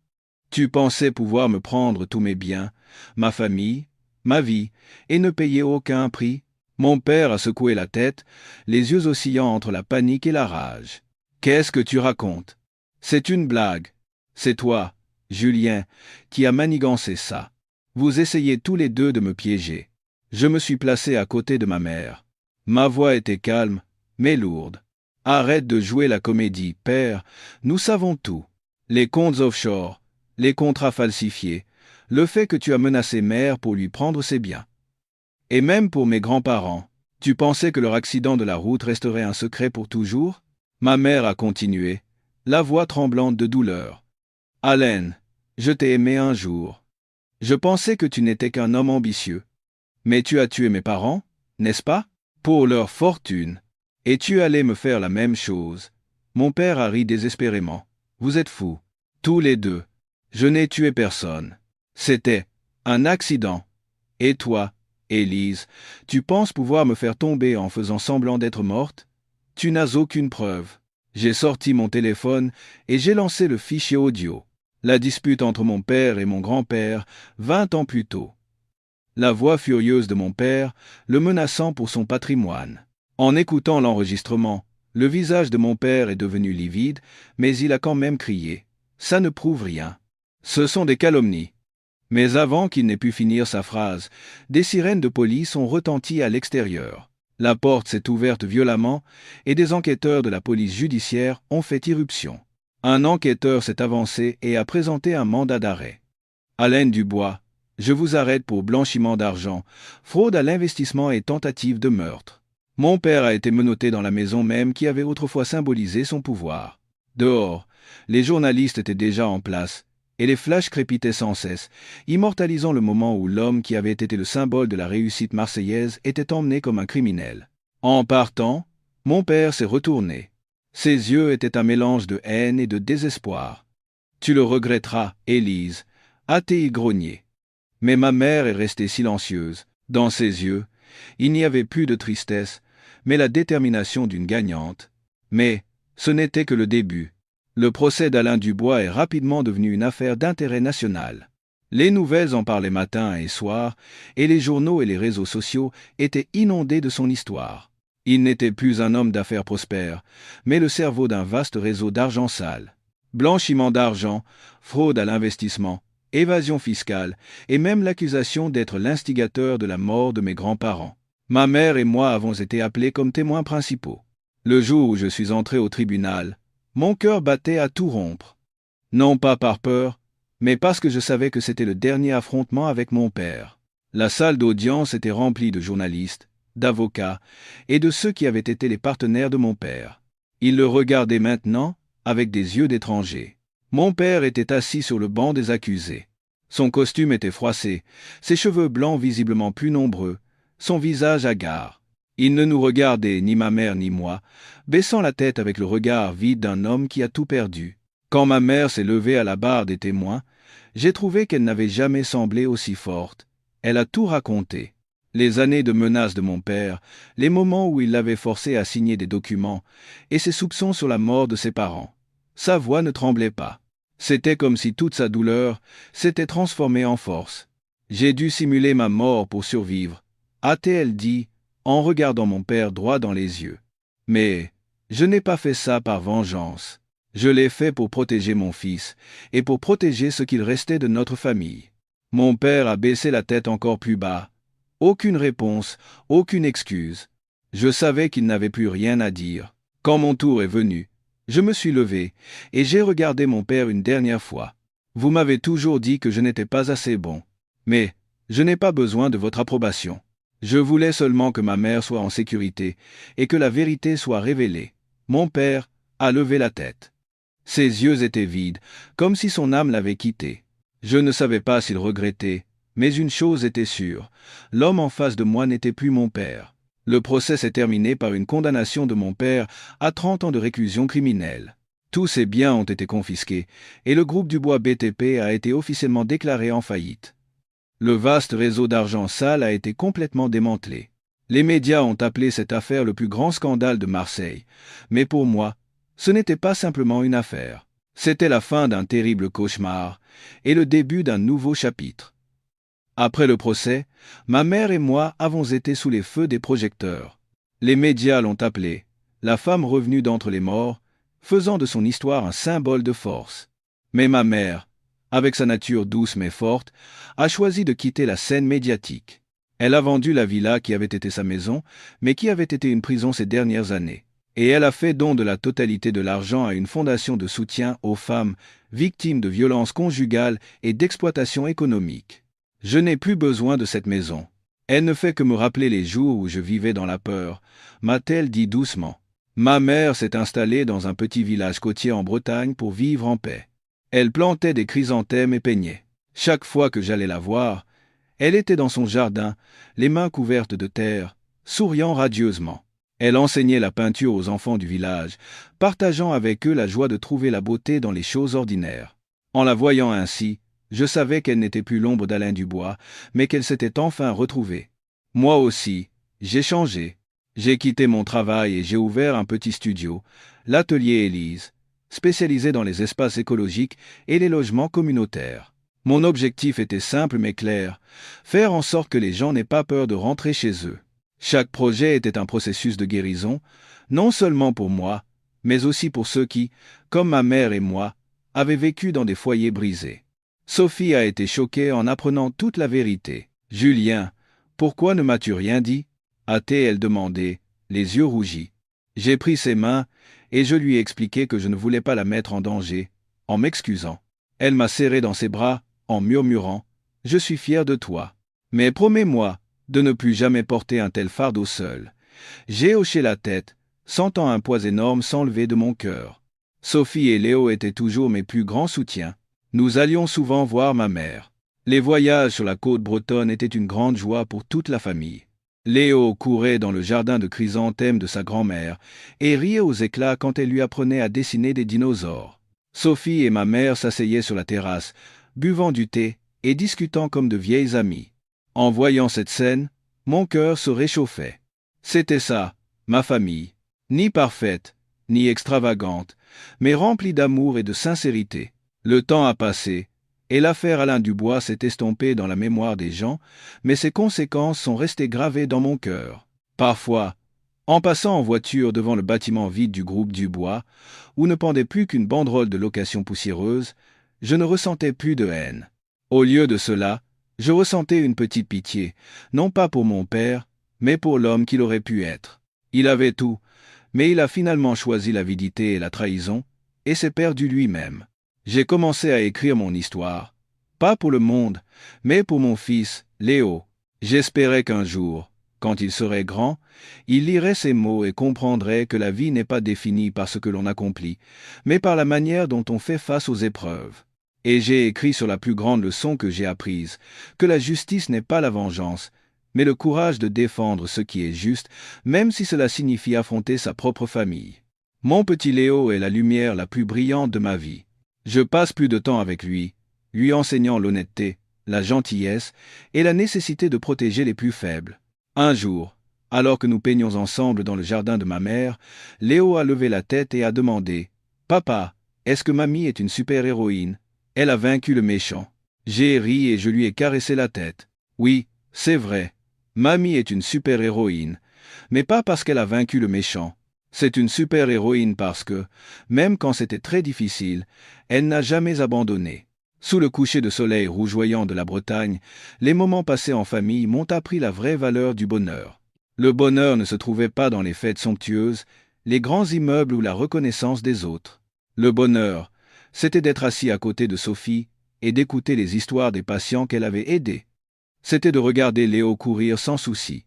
Tu pensais pouvoir me prendre tous mes biens, ma famille, ma vie, et ne payer aucun prix? Mon père a secoué la tête, les yeux oscillant entre la panique et la rage. Qu'est-ce que tu racontes? C'est une blague. C'est toi, Julien, qui a manigancé ça. Vous essayez tous les deux de me piéger. Je me suis placé à côté de ma mère. Ma voix était calme, mais lourde. Arrête de jouer la comédie, père, nous savons tout. Les comptes offshore, les contrats falsifiés, le fait que tu as menacé mère pour lui prendre ses biens. Et même pour mes grands-parents, tu pensais que leur accident de la route resterait un secret pour toujours? Ma mère a continué, la voix tremblante de douleur. Alain, je t'ai aimé un jour. Je pensais que tu n'étais qu'un homme ambitieux. Mais tu as tué mes parents, n'est-ce pas? Pour leur fortune. Et tu allais me faire la même chose. Mon père a ri désespérément. Vous êtes fous. Tous les deux. Je n'ai tué personne. C'était un accident. Et toi, Élise, tu penses pouvoir me faire tomber en faisant semblant d'être morte? Tu n'as aucune preuve. J'ai sorti mon téléphone et j'ai lancé le fichier audio. La dispute entre mon père et mon grand-père, 20 ans plus tôt. La voix furieuse de mon père, le menaçant pour son patrimoine. En écoutant l'enregistrement, le visage de mon père est devenu livide, mais il a quand même crié. Ça ne prouve rien. Ce sont des calomnies. Mais avant qu'il n'ait pu finir sa phrase, des sirènes de police ont retenti à l'extérieur. La porte s'est ouverte violemment et des enquêteurs de la police judiciaire ont fait irruption. Un enquêteur s'est avancé et a présenté un mandat d'arrêt. Alain Dubois, je vous arrête pour blanchiment d'argent, fraude à l'investissement et tentative de meurtre. Mon père a été menotté dans la maison même qui avait autrefois symbolisé son pouvoir. Dehors, les journalistes étaient déjà en place, et les flashs crépitaient sans cesse, immortalisant le moment où l'homme qui avait été le symbole de la réussite marseillaise était emmené comme un criminel. En partant, mon père s'est retourné. Ses yeux étaient un mélange de haine et de désespoir. Tu le regretteras, Élise, a-t-il grogné. Mais ma mère est restée silencieuse. Dans ses yeux, il n'y avait plus de tristesse, mais la détermination d'une gagnante. Mais ce n'était que le début. Le procès d'Alain Dubois est rapidement devenu une affaire d'intérêt national. Les nouvelles en parlaient matin et soir, et les journaux et les réseaux sociaux étaient inondés de son histoire. Il n'était plus un homme d'affaires prospère, mais le cerveau d'un vaste réseau d'argent sale. Blanchiment d'argent, fraude à l'investissement, évasion fiscale, et même l'accusation d'être l'instigateur de la mort de mes grands-parents. Ma mère et moi avons été appelés comme témoins principaux. Le jour où je suis entré au tribunal, mon cœur battait à tout rompre. Non pas par peur, mais parce que je savais que c'était le dernier affrontement avec mon père. La salle d'audience était remplie de journalistes, d'avocats et de ceux qui avaient été les partenaires de mon père. Ils le regardaient maintenant avec des yeux d'étranger. Mon père était assis sur le banc des accusés. Son costume était froissé, ses cheveux blancs visiblement plus nombreux, son visage hagard. Il ne nous regardait, ni ma mère ni moi, baissant la tête avec le regard vide d'un homme qui a tout perdu. Quand ma mère s'est levée à la barre des témoins, j'ai trouvé qu'elle n'avait jamais semblé aussi forte. Elle a tout raconté. Les années de menaces de mon père, les moments où il l'avait forcé à signer des documents, et ses soupçons sur la mort de ses parents. Sa voix ne tremblait pas. C'était comme si toute sa douleur s'était transformée en force. J'ai dû simuler ma mort pour survivre, a-t-elle dit, en regardant mon père droit dans les yeux. Mais je n'ai pas fait ça par vengeance. Je l'ai fait pour protéger mon fils et pour protéger ce qu'il restait de notre famille. Mon père a baissé la tête encore plus bas. Aucune réponse, aucune excuse. Je savais qu'il n'avait plus rien à dire. Quand mon tour est venu, Je me suis levé, et j'ai regardé mon père une dernière fois. Vous m'avez toujours dit que je n'étais pas assez bon. Mais, je n'ai pas besoin de votre approbation. Je voulais seulement que ma mère soit en sécurité, et que la vérité soit révélée. Mon père a levé la tête. Ses yeux étaient vides, comme si son âme l'avait quitté. Je ne savais pas s'il regrettait, mais une chose était sûre, l'homme en face de moi n'était plus mon père. Le procès s'est terminé par une condamnation de mon père à 30 ans de réclusion criminelle. Tous ses biens ont été confisqués, et le groupe Dubois BTP a été officiellement déclaré en faillite. Le vaste réseau d'argent sale a été complètement démantelé. Les médias ont appelé cette affaire le plus grand scandale de Marseille, mais pour moi, ce n'était pas simplement une affaire. C'était la fin d'un terrible cauchemar et le début d'un nouveau chapitre. Après le procès, ma mère et moi avons été sous les feux des projecteurs. Les médias l'ont appelée la femme revenue d'entre les morts, faisant de son histoire un symbole de force. Mais ma mère, avec sa nature douce mais forte, a choisi de quitter la scène médiatique. Elle a vendu la villa qui avait été sa maison, mais qui avait été une prison ces dernières années. Et elle a fait don de la totalité de l'argent à une fondation de soutien aux femmes victimes de violences conjugales et d'exploitation économique. Je n'ai plus besoin de cette maison. Elle ne fait que me rappeler les jours où je vivais dans la peur, m'a-t-elle dit doucement. Ma mère s'est installée dans un petit village côtier en Bretagne pour vivre en paix. Elle plantait des chrysanthèmes et peignait. Chaque fois que j'allais la voir, elle était dans son jardin, les mains couvertes de terre, souriant radieusement. Elle enseignait la peinture aux enfants du village, partageant avec eux la joie de trouver la beauté dans les choses ordinaires. En la voyant ainsi, je savais qu'elle n'était plus l'ombre d'Alain Dubois, mais qu'elle s'était enfin retrouvée. Moi aussi, j'ai changé. J'ai quitté mon travail et j'ai ouvert un petit studio, l'atelier Élise, spécialisé dans les espaces écologiques et les logements communautaires. Mon objectif était simple mais clair, faire en sorte que les gens n'aient pas peur de rentrer chez eux. Chaque projet était un processus de guérison, non seulement pour moi, mais aussi pour ceux qui, comme ma mère et moi, avaient vécu dans des foyers brisés. Sophie a été choquée en apprenant toute la vérité. « Julien, pourquoi ne m'as-tu rien dit ?» a-t-elle demandé, les yeux rougis. J'ai pris ses mains et je lui ai expliqué que je ne voulais pas la mettre en danger, en m'excusant. Elle m'a serré dans ses bras, en murmurant « Je suis fier de toi. Mais promets-moi de ne plus jamais porter un tel fardeau seul. » J'ai hoché la tête, sentant un poids énorme s'enlever de mon cœur. Sophie et Léo étaient toujours mes plus grands soutiens. Nous allions souvent voir ma mère. Les voyages sur la côte bretonne étaient une grande joie pour toute la famille. Léo courait dans le jardin de chrysanthèmes de sa grand-mère et riait aux éclats quand elle lui apprenait à dessiner des dinosaures. Sophie et ma mère s'asseyaient sur la terrasse, buvant du thé et discutant comme de vieilles amies. En voyant cette scène, mon cœur se réchauffait. C'était ça, ma famille, ni parfaite, ni extravagante, mais remplie d'amour et de sincérité. Le temps a passé, et l'affaire Alain Dubois s'est estompée dans la mémoire des gens, mais ses conséquences sont restées gravées dans mon cœur. Parfois, en passant en voiture devant le bâtiment vide du groupe Dubois, où ne pendait plus qu'une banderole de location poussiéreuse, je ne ressentais plus de haine. Au lieu de cela, je ressentais une petite pitié, non pas pour mon père, mais pour l'homme qu'il aurait pu être. Il avait tout, mais il a finalement choisi l'avidité et la trahison, et s'est perdu lui-même. J'ai commencé à écrire mon histoire, pas pour le monde, mais pour mon fils, Léo. J'espérais qu'un jour, quand il serait grand, il lirait ces mots et comprendrait que la vie n'est pas définie par ce que l'on accomplit, mais par la manière dont on fait face aux épreuves. Et j'ai écrit sur la plus grande leçon que j'ai apprise, que la justice n'est pas la vengeance, mais le courage de défendre ce qui est juste, même si cela signifie affronter sa propre famille. Mon petit Léo est la lumière la plus brillante de ma vie. Je passe plus de temps avec lui, lui enseignant l'honnêteté, la gentillesse et la nécessité de protéger les plus faibles. Un jour, alors que nous peignions ensemble dans le jardin de ma mère, Léo a levé la tête et a demandé « Papa, est-ce que mamie est une super-héroïne? Elle a vaincu le méchant. » J'ai ri et je lui ai caressé la tête. Oui, c'est vrai, mamie est une super-héroïne, mais pas parce qu'elle a vaincu le méchant. C'est une super-héroïne parce que, même quand c'était très difficile, elle n'a jamais abandonné. Sous le coucher de soleil rougeoyant de la Bretagne, les moments passés en famille m'ont appris la vraie valeur du bonheur. Le bonheur ne se trouvait pas dans les fêtes somptueuses, les grands immeubles ou la reconnaissance des autres. Le bonheur, c'était d'être assis à côté de Sophie et d'écouter les histoires des patients qu'elle avait aidés. C'était de regarder Léo courir sans souci.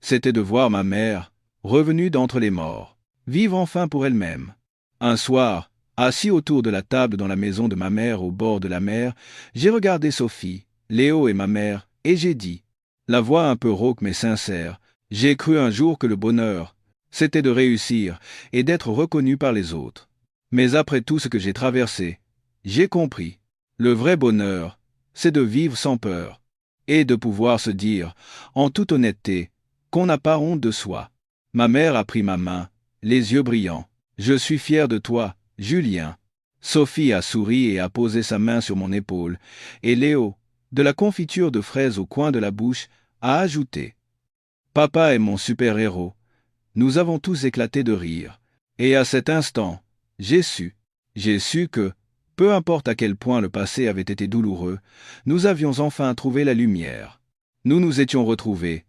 C'était de voir ma mère, revenue d'entre les morts, vivre enfin pour elle-même. Un soir, assis autour de la table dans la maison de ma mère au bord de la mer, j'ai regardé Sophie, Léo et ma mère, et j'ai dit, la voix un peu rauque mais sincère, j'ai cru un jour que le bonheur, c'était de réussir et d'être reconnu par les autres. Mais après tout ce que j'ai traversé, j'ai compris. Le vrai bonheur, c'est de vivre sans peur et de pouvoir se dire, en toute honnêteté, qu'on n'a pas honte de soi. Ma mère a pris ma main, les yeux brillants. Je suis fier de toi, Julien. Sophie a souri et a posé sa main sur mon épaule, et Léo, de la confiture de fraises au coin de la bouche, a ajouté. Papa est mon super-héros. Nous avons tous éclaté de rire. Et à cet instant, j'ai su que, peu importe à quel point le passé avait été douloureux, nous avions enfin trouvé la lumière. Nous nous étions retrouvés,